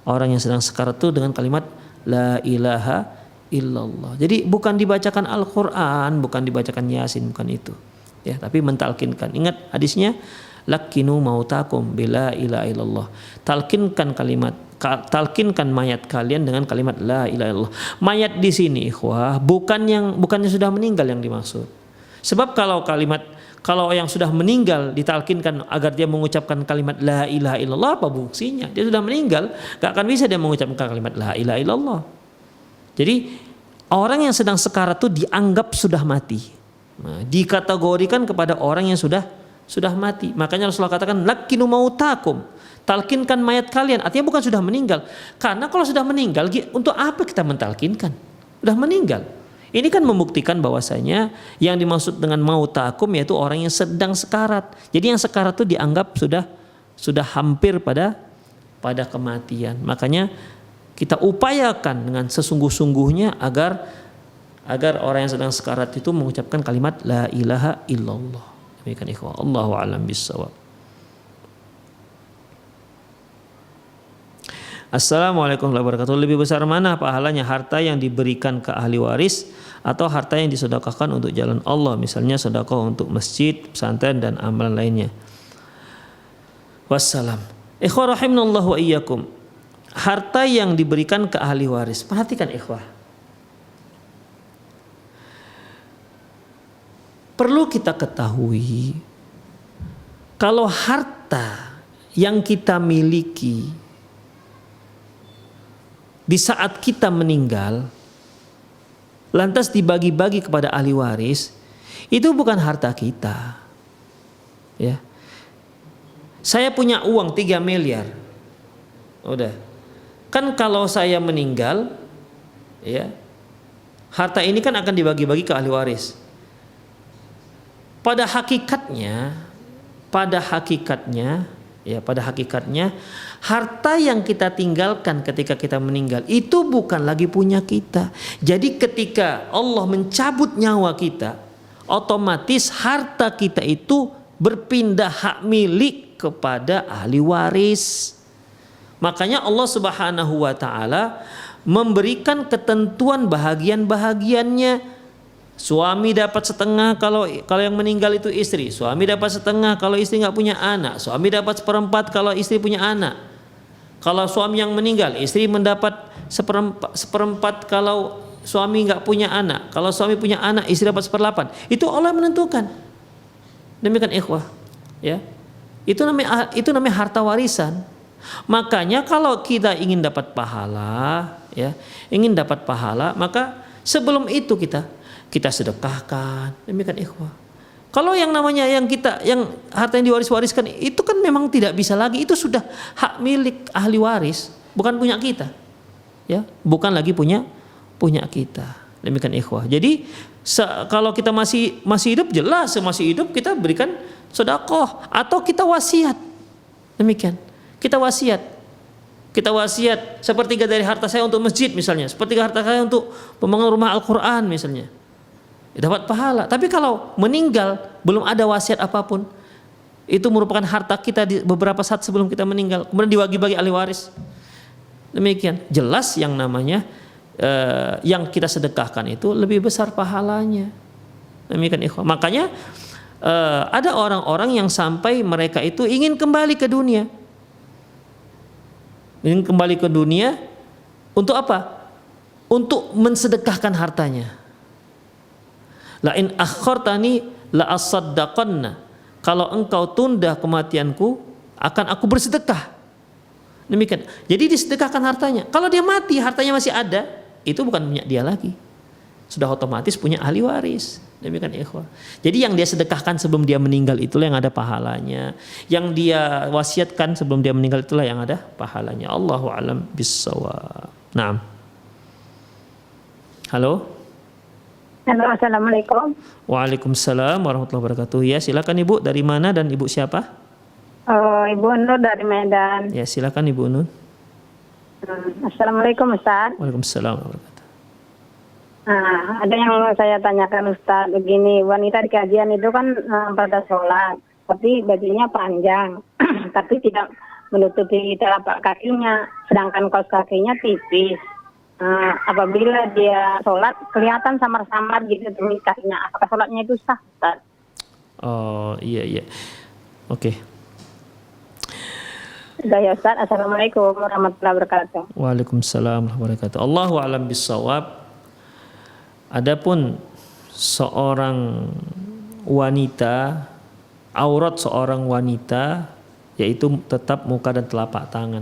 Speaker 1: orang yang sedang sekarat itu dengan kalimat la ilaha illallah. Jadi bukan dibacakan Al-Quran, bukan dibacakan Yasin, bukan itu. Ya, tapi mentalkinkan. Ingat hadisnya, lakinu mautakum bila ilaha illallah. Talkinkan mayat kalian dengan kalimat la ilaha illallah. Mayat di sini ikhwah bukannya sudah meninggal yang dimaksud. Sebab kalau yang sudah meninggal ditalkinkan agar dia mengucapkan kalimat la ilaha illallah, apa fungsinya? Dia sudah meninggal, gak akan bisa dia mengucapkan kalimat la ilaha illallah. Jadi orang yang sedang sekarat itu dianggap sudah mati. Nah, dikategorikan kepada orang yang sudah mati. Makanya Rasulullah katakan lakinu mautakum. Talkinkan mayat kalian. Artinya bukan sudah meninggal. Karena kalau sudah meninggal, untuk apa kita mentalkinkan? Sudah meninggal. Ini kan membuktikan bahwasanya yang dimaksud dengan mautakum yaitu orang yang sedang sekarat. Jadi yang sekarat itu dianggap sudah hampir pada kematian. Makanya kita upayakan dengan sesungguh-sungguhnya agar orang yang sedang sekarat itu mengucapkan kalimat la ilaha illallah. Demikian ikhwah. Allahu a'lam bissawab. Assalamualaikum warahmatullahi wabarakatuh. Lebih besar mana pahalanya, harta yang diberikan ke ahli waris atau harta yang disedekahkan untuk jalan Allah, misalnya sedekah untuk masjid, pesantren dan amalan lainnya? Wassalam. Ikhwah rahimanallah wa iyyakum. Harta yang diberikan ke ahli waris. Perhatikan ikhwah. Perlu kita ketahui kalau harta yang kita miliki di saat kita meninggal lantas dibagi-bagi kepada ahli waris, itu bukan harta kita. Ya. Saya punya uang 3 miliar. Udah. Kan kalau saya meninggal, ya, harta ini kan akan dibagi-bagi ke ahli waris. Pada hakikatnya, pada hakikatnya harta yang kita tinggalkan ketika kita meninggal itu bukan lagi punya kita. Jadi ketika Allah mencabut nyawa kita, otomatis harta kita itu berpindah hak milik kepada ahli waris. Makanya Allah Subhanahu wa taala memberikan ketentuan bahagian-bahagiannya. Suami dapat setengah kalau yang meninggal itu istri. Suami dapat setengah kalau istri nggak punya anak. Suami dapat seperempat kalau istri punya anak. Kalau suami yang meninggal, istri mendapat seperempat kalau suami nggak punya anak. Kalau suami punya anak, istri dapat seperlapan. Itu Allah menentukan. Demikian ikhwah, ya. Itu namanya harta warisan. Makanya kalau kita ingin dapat pahala, ya, maka sebelum itu kita sedekahkan. Demikian ikhwah. Kalau yang namanya yang harta yang diwaris-wariskan itu kan memang tidak bisa lagi, itu sudah hak milik ahli waris, bukan punya kita. Ya, bukan lagi punya kita. Demikian ikhwah. Jadi kalau kita masih hidup, jelas masih hidup kita berikan sedekah atau kita wasiat. Demikian. Kita wasiat sepertiga dari harta saya untuk masjid misalnya, sepertiga harta saya untuk pembangunan rumah Al-Quran misalnya, dapat pahala. Tapi kalau meninggal belum ada wasiat apapun, itu merupakan harta kita di beberapa saat sebelum kita meninggal, kemudian dibagi-bagi ahli waris. Demikian, jelas yang namanya yang kita sedekahkan itu lebih besar pahalanya. Demikian ikhwan. Makanya ada orang-orang yang sampai mereka itu ingin kembali ke dunia. Untuk apa? Untuk mensedekahkan hartanya. La in akhartani la asaddaqanna. Kalau engkau tunda kematianku, akan aku bersedekah. Demikian. Jadi disedekahkan hartanya. Kalau dia mati, hartanya masih ada, itu bukan punya dia lagi. Sudah otomatis punya ahli waris. Demikian ikhwah. Jadi yang dia sedekahkan sebelum dia meninggal itulah yang ada pahalanya. Yang dia wasiatkan sebelum dia meninggal itulah yang ada pahalanya. Allahu a'lam bissawab. Naam. Halo.
Speaker 2: Halo, assalamualaikum.
Speaker 1: Waalaikumsalam warahmatullahi wabarakatuh. Ya, silakan Ibu, dari mana dan Ibu siapa?
Speaker 2: Ibu Nur dari Medan.
Speaker 1: Ya, silakan Ibu Nur.
Speaker 2: Assalamualaikum Ustaz.
Speaker 1: Waalaikumsalam warahmatullahi wabarakatuh.
Speaker 2: Ada yang saya tanyakan Ustaz, begini, wanita di kajian itu kan pada sholat, tapi bajunya panjang, tapi tidak menutupi telapak kakinya, sedangkan kaos kakinya tipis. Apabila dia sholat kelihatan samar-samar gitu tuh kakinya, apakah sholatnya itu sah Ustaz?
Speaker 1: Oh iya. Oke.
Speaker 2: Sudah ya Ustaz. Assalamualaikum warahmatullahi wabarakatuh.
Speaker 1: Waalaikumsalam warahmatullahi wabarakatuh. Allahu a'lam bissawab. Adapun seorang wanita, aurat seorang wanita yaitu tetap muka dan telapak tangan.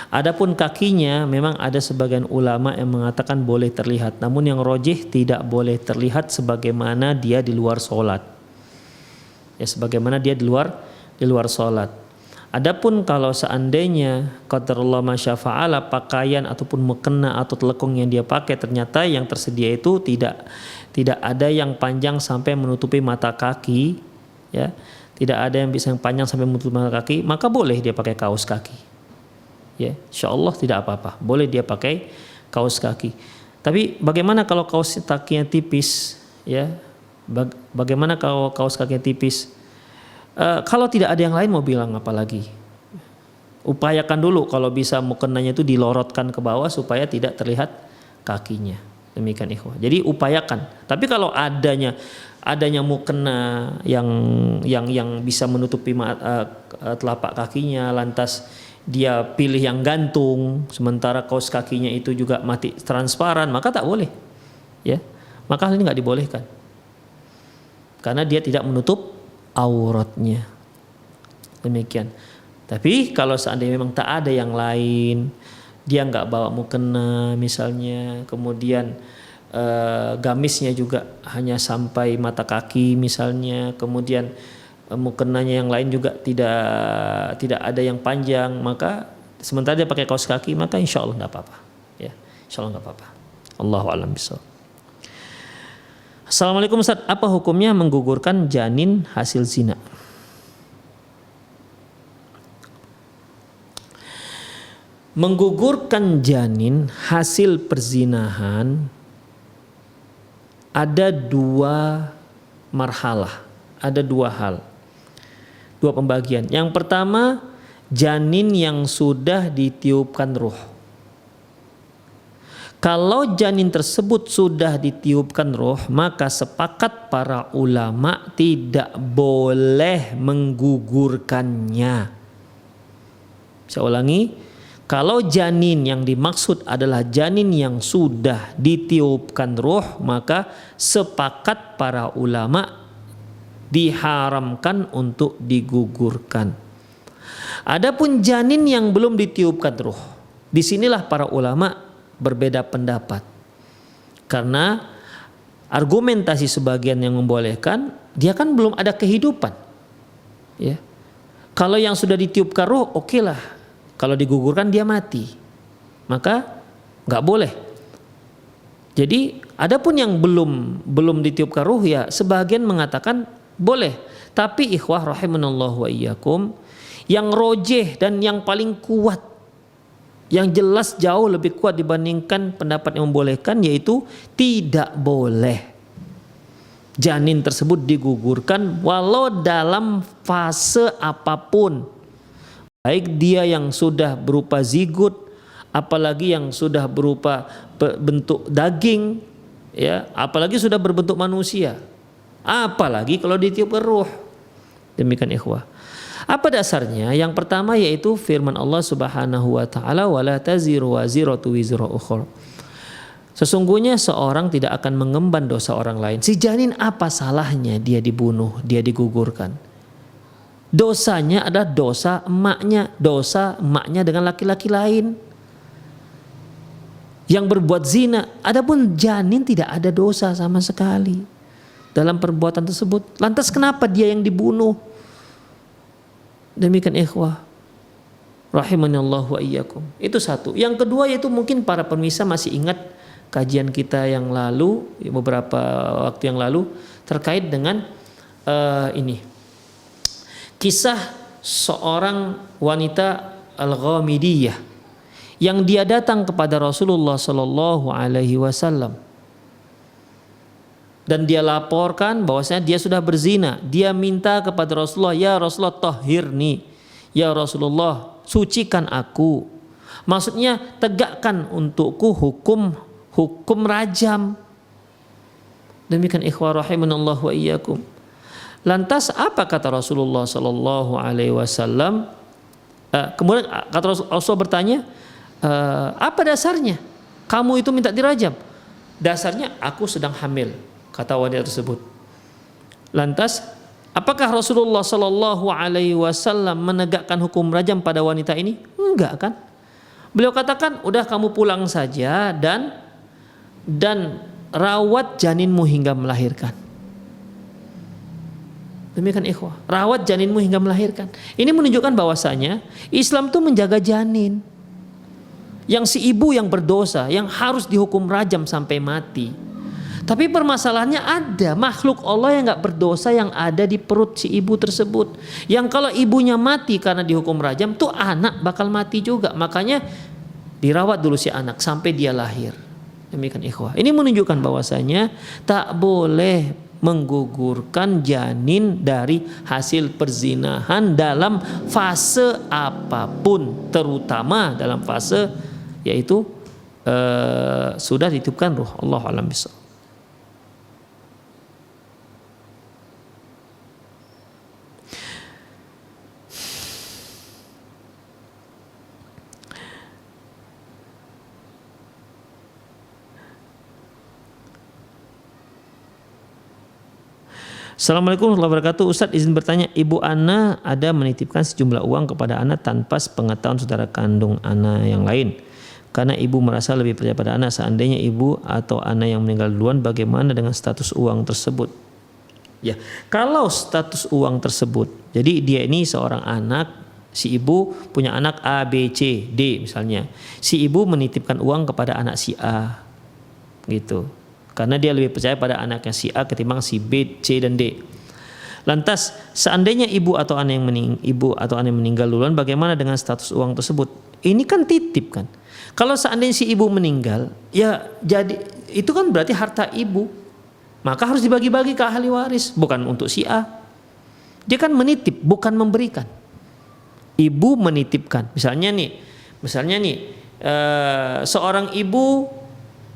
Speaker 1: Adapun kakinya memang ada sebagian ulama yang mengatakan boleh terlihat, namun yang rojih tidak boleh terlihat sebagaimana dia di luar sholat. Ya, sebagaimana dia di luar sholat. Adapun kalau seandainya qadarullah masyafa'ala pakaian ataupun mukena atau telekung yang dia pakai ternyata yang tersedia itu tidak ada yang panjang sampai menutupi mata kaki, ya. Tidak ada yang bisa yang panjang sampai menutupi mata kaki, maka boleh dia pakai kaos kaki. Ya, insyaallah tidak apa-apa. Boleh dia pakai kaos kaki. Tapi bagaimana kalau kaos kakinya tipis, ya? Bagaimana kalau kaos kakinya tipis? Kalau tidak ada yang lain mau bilang apa lagi? Upayakan dulu kalau bisa mukenanya itu dilorotkan ke bawah supaya tidak terlihat kakinya. Demikian ikhwah. Jadi upayakan. Tapi kalau adanya mukena yang bisa menutupi telapak kakinya, lantas dia pilih yang gantung sementara kaos kakinya itu juga mati transparan, maka tak boleh. Ya. Maka hal ini enggak dibolehkan. Karena dia tidak menutup auratnya. Demikian. Tapi kalau seandainya memang tak ada yang lain, dia nggak bawa mukena misalnya, kemudian gamisnya juga hanya sampai mata kaki misalnya, kemudian mukenanya yang lain juga tidak ada yang panjang, maka sementara dia pakai kaos kaki, maka insya Allah nggak apa-apa. Ya, insya Allah nggak apa-apa. Allahu a'lam bishawab. Assalamualaikum Ustaz, apa hukumnya menggugurkan janin hasil zina? Menggugurkan janin hasil perzinahan ada dua marhalah, ada dua hal, dua pembagian. Yang pertama, janin yang sudah ditiupkan ruh. Kalau janin tersebut sudah ditiupkan ruh, maka sepakat para ulama tidak boleh menggugurkannya. Saya ulangi, kalau janin yang dimaksud adalah janin yang sudah ditiupkan ruh, maka sepakat para ulama diharamkan untuk digugurkan. Adapun janin yang belum ditiupkan ruh, disinilah para ulama berbeda pendapat. Karena argumentasi sebagian yang membolehkan, dia kan belum ada kehidupan. Ya. Kalau yang sudah ditiupkan ruh, oke lah. Kalau digugurkan dia mati, maka nggak boleh. Jadi adapun yang belum ditiupkan ruh, ya sebagian mengatakan boleh. Tapi ikhwah rahimanallahu wa iyyakum, yang rojeh dan yang paling kuat, yang jelas jauh lebih kuat dibandingkan pendapat yang membolehkan, yaitu tidak boleh janin tersebut digugurkan walau dalam fase apapun. Baik dia yang sudah berupa zigot, apalagi yang sudah berupa bentuk daging, ya, apalagi sudah berbentuk manusia, apalagi kalau ditiupkan ruh. Demikian ikhwah. Apa dasarnya? Yang pertama yaitu firman Allah Subhanahu wa taala, wala taziru waziratu wizra ukhra. Sesungguhnya seorang tidak akan mengemban dosa orang lain. Si janin apa salahnya dia dibunuh, dia digugurkan? Dosanya adalah dosa emaknya dengan laki-laki lain yang berbuat zina. Adapun janin tidak ada dosa sama sekali dalam perbuatan tersebut. Lantas kenapa dia yang dibunuh? Demikian ikhwah rahimanallahu wa iyyakum. Itu satu. Yang kedua yaitu mungkin para pemirsa masih ingat kajian kita yang lalu, beberapa waktu yang lalu, terkait dengan ini kisah seorang wanita Al-Ghamidiyah yang dia datang kepada Rasulullah Sallallahu Alaihi Wasallam dan dia laporkan bahwasanya dia sudah berzina. Dia minta kepada Rasulullah, ya Rasulullah tahhirni, ya Rasulullah sucikan aku. Maksudnya tegakkan untukku hukum rajam. Demikian ikhwah rahimanallahu wa iyyakum. Lantas apa kata Rasulullah Sallallahu Alaihi Wasallam? Kemudian kata Rasulullah bertanya, apa dasarnya kamu itu minta dirajam? Dasarnya aku sedang hamil, kata wanita tersebut. Lantas apakah Rasulullah Sallallahu Alaihi Wasallam menegakkan hukum rajam pada wanita ini? Enggak kan? Beliau katakan, udah kamu pulang saja dan rawat janinmu hingga melahirkan. Demikian ikhwah, rawat janinmu hingga melahirkan. Ini menunjukkan bahwasanya Islam itu menjaga janin. Yang si ibu yang berdosa, yang harus dihukum rajam sampai mati. Tapi permasalahannya ada makhluk Allah yang gak berdosa yang ada di perut si ibu tersebut. Yang kalau ibunya mati karena dihukum rajam, tuh anak bakal mati juga. Makanya dirawat dulu si anak sampai dia lahir. Demikian ikhwah. Ini menunjukkan bahwasanya tak boleh menggugurkan janin dari hasil perzinahan dalam fase apapun, terutama dalam fase yaitu sudah ditiupkan ruh. Allahu a'lam bishawab. Assalamualaikum warahmatullahi wabarakatuh. Ustaz izin bertanya, ibu Ana ada menitipkan sejumlah uang kepada Ana tanpa sepengetahuan saudara kandung Ana yang lain. Karena ibu merasa lebih percaya pada Ana. Seandainya ibu atau Ana yang meninggal duluan, bagaimana dengan status uang tersebut? Ya, kalau status uang tersebut, jadi dia ini seorang anak Si ibu punya anak A, B, C, D misalnya. Si ibu menitipkan uang kepada anak si A, gitu. Karena dia lebih percaya pada anaknya si A ketimbang si B, C, dan D. Lantas seandainya ibu atau anak yang meninggal duluan, bagaimana dengan status uang tersebut? Ini kan titip kan. Kalau seandainya si ibu meninggal, ya jadi itu kan berarti harta ibu. Maka harus dibagi-bagi ke ahli waris, bukan untuk si A. Dia kan menitip, bukan memberikan. Ibu menitipkan. Misalnya nih, seorang ibu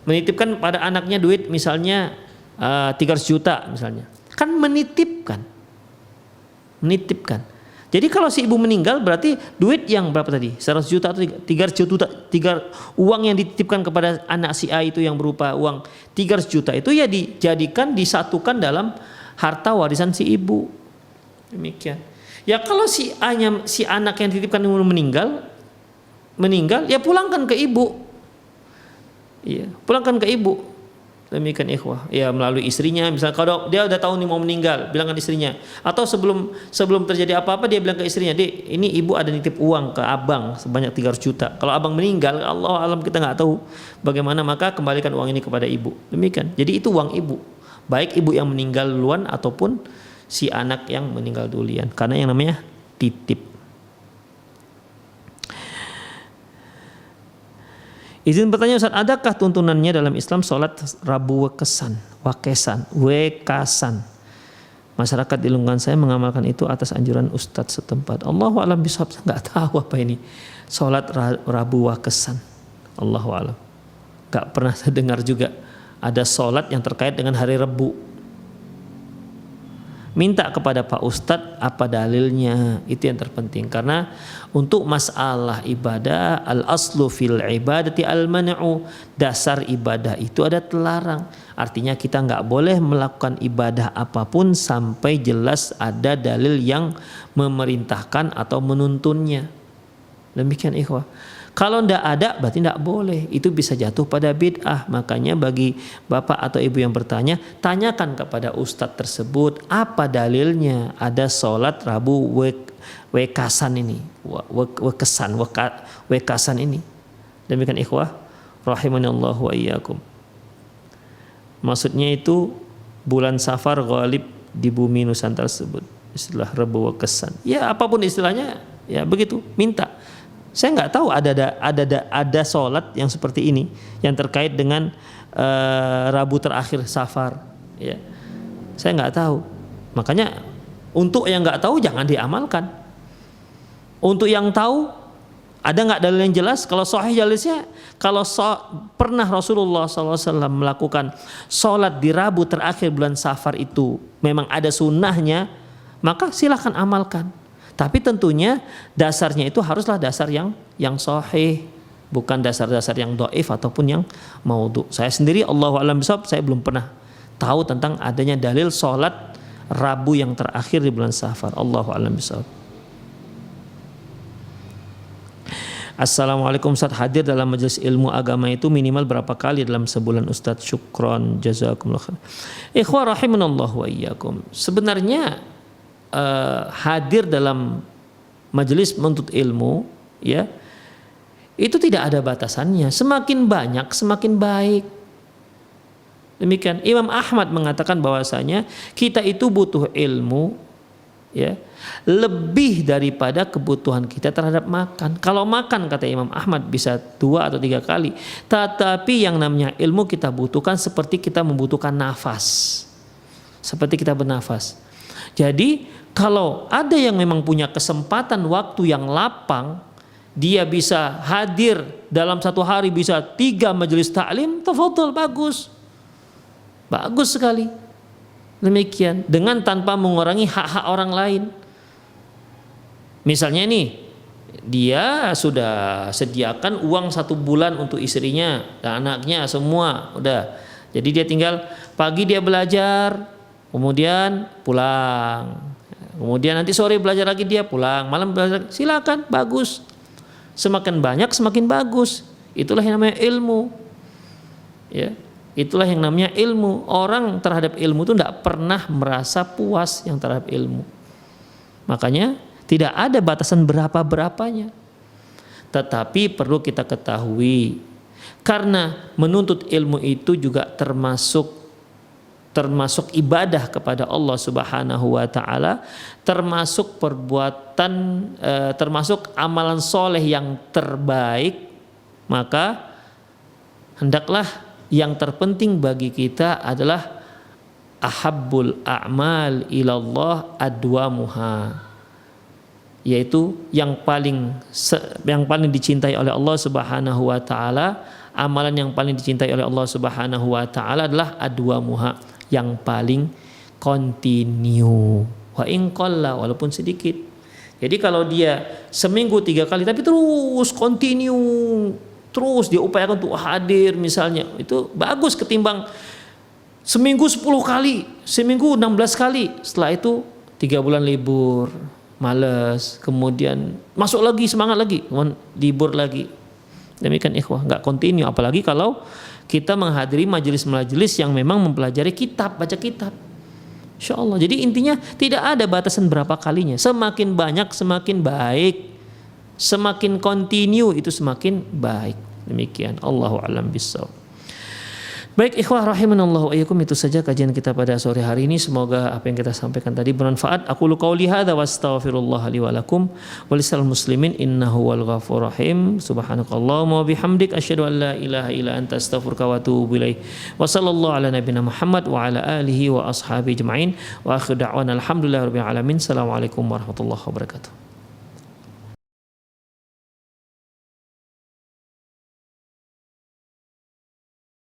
Speaker 1: menitipkan pada anaknya duit misalnya 300 juta misalnya. Kan menitipkan. Jadi kalau si ibu meninggal berarti duit yang berapa tadi? 100 juta atau 300 juta, uang yang dititipkan kepada anak si A itu yang berupa uang 300 juta itu ya disatukan dalam harta warisan si ibu. Demikian. Ya kalau si anak yang dititipkan meninggal, ya pulangkan ke ibu. Iya, pulangkan ke ibu. Demikian ikhwah. Ya melalui istrinya, misalnya kalau dia udah tahu nih mau meninggal, bilangkan istrinya. Atau sebelum terjadi apa-apa dia bilang ke istrinya, "Dek, ini ibu ada nitip uang ke abang sebanyak 300 juta. Kalau abang meninggal, Allah alam kita nggak tahu bagaimana, maka kembalikan uang ini kepada ibu." Demikian. Jadi itu uang ibu. Baik ibu yang meninggal duluan ataupun si anak yang meninggal duluan, karena yang namanya titip. Izin bertanya Ustaz, adakah tuntunannya dalam Islam sholat Rabu wekasan? Masyarakat di lingkungan saya mengamalkan itu atas anjuran Ustadz setempat. Allahu a'lam bishawab, saya nggak tahu apa ini sholat Rabu wekasan. Allahu a'lam. Nggak pernah saya dengar juga ada sholat yang terkait dengan hari Rabu. Minta kepada Pak Ustadz apa dalilnya, itu yang terpenting. Karena untuk masalah ibadah, al-aslu fil ibadati al-man'u, dasar ibadah itu ada terlarang. Artinya kita nggak boleh melakukan ibadah apapun sampai jelas ada dalil yang memerintahkan atau menuntunnya. Demikian ikhwah. Kalau tidak ada berarti tidak boleh, itu bisa jatuh pada bid'ah. Makanya bagi bapak atau ibu yang bertanya, tanyakan kepada ustadz tersebut apa dalilnya ada sholat Rabu wekasan ini, wekasan ini. Demikian ikhwah, rahimanallahu wa iyyakum. Maksudnya itu bulan Safar ghalib di bumi Nusantara tersebut, istilah Rabu wekasan. Ya apapun istilahnya, ya begitu, minta. Saya nggak tahu ada sholat yang seperti ini yang terkait dengan Rabu terakhir Safar. Ya, saya nggak tahu. Makanya untuk yang nggak tahu jangan diamalkan. Untuk yang tahu ada nggak dalil yang jelas? Kalau sahih jelasnya, kalau pernah Rasulullah SAW melakukan sholat di Rabu terakhir bulan Safar itu memang ada sunnahnya, maka silahkan amalkan. Tapi tentunya dasarnya itu haruslah dasar yang sahih, bukan dasar-dasar yang dhaif ataupun yang maudhu. Saya sendiri Allahu a'lam bishawab, saya belum pernah tahu tentang adanya dalil sholat Rabu yang terakhir di bulan Safar. Allahu a'lam bishawab. Assalamualaikum Ustaz, hadir dalam majelis ilmu agama itu minimal berapa kali dalam sebulan Ustaz? Syukron, jazakumullah khair. Ikhwah rahimanallahu wa iyyakum. Sebenarnya hadir dalam majelis menuntut ilmu, ya, itu tidak ada batasannya. Semakin banyak semakin baik. Demikian Imam Ahmad mengatakan bahwasanya kita itu butuh ilmu, ya, lebih daripada kebutuhan kita terhadap makan. Kalau makan kata Imam Ahmad bisa 2 atau 3 kali, tetapi yang namanya ilmu kita butuhkan seperti kita membutuhkan nafas, seperti kita bernafas. Jadi kalau ada yang memang punya kesempatan waktu yang lapang, dia bisa hadir dalam satu hari bisa 3 majelis taklim, tafadhol, bagus sekali. Demikian, dengan tanpa mengurangi hak-hak orang lain. Misalnya nih, dia sudah sediakan uang 1 bulan untuk istrinya dan anaknya semua udah. Jadi dia tinggal pagi dia belajar, kemudian pulang, kemudian nanti sore belajar lagi dia pulang, malam belajar, silakan, bagus. Semakin banyak semakin bagus. Itulah yang namanya ilmu. Ya, itulah yang namanya ilmu. Orang terhadap ilmu itu tidak pernah merasa puas yang terhadap ilmu. Makanya Tidak ada batasan berapa-berapanya. Tetapi perlu kita ketahui, karena menuntut ilmu itu juga termasuk ibadah kepada Allah Subhanahu wa taala, termasuk perbuatan termasuk amalan soleh yang terbaik, maka hendaklah yang terpenting bagi kita adalah ahabbul a'mal ilallah adwamuha, yaitu yang paling dicintai oleh Allah Subhanahu wa taala, amalan yang paling dicintai oleh Allah Subhanahu wa taala adalah adwamuha, yang paling kontinu, wa in qalla, walaupun sedikit. Jadi kalau dia seminggu 3 kali tapi terus kontinu, terus dia upayakan untuk hadir misalnya, itu bagus ketimbang seminggu 10 kali, seminggu 16 kali, setelah itu 3 bulan libur, malas, kemudian masuk lagi semangat lagi, libur lagi. Demikian ikhwah, nggak kontinu. Apalagi kalau kita menghadiri majelis-majelis yang memang mempelajari kitab, baca kitab. Insya Allah. Jadi intinya tidak ada batasan berapa kalinya. Semakin banyak semakin baik, semakin kontinu itu semakin baik. Demikian. Allahu a'lam bissawab. Baik ikhwah rahimanallahu wa iyyakum, itu saja kajian kita pada sore hari ini. Semoga apa yang kita sampaikan tadi bermanfaat. Aku qouli hadza wa astaghfirullah li wa lakum wa lisal muslimin innahu wal ghafurur rahim. Subhanakallahumma wa bihamdik asyhadu an la ilaha illa anta astaghfiruka wa atubu ilaik. Wa sallallahu ala nabiyyina Muhammad wa ala alihi wa ashabihi ajmain. Wa akhiru da'wana alhamdulillahirabbil alamin. Assalamualaikum warahmatullahi wabarakatuh.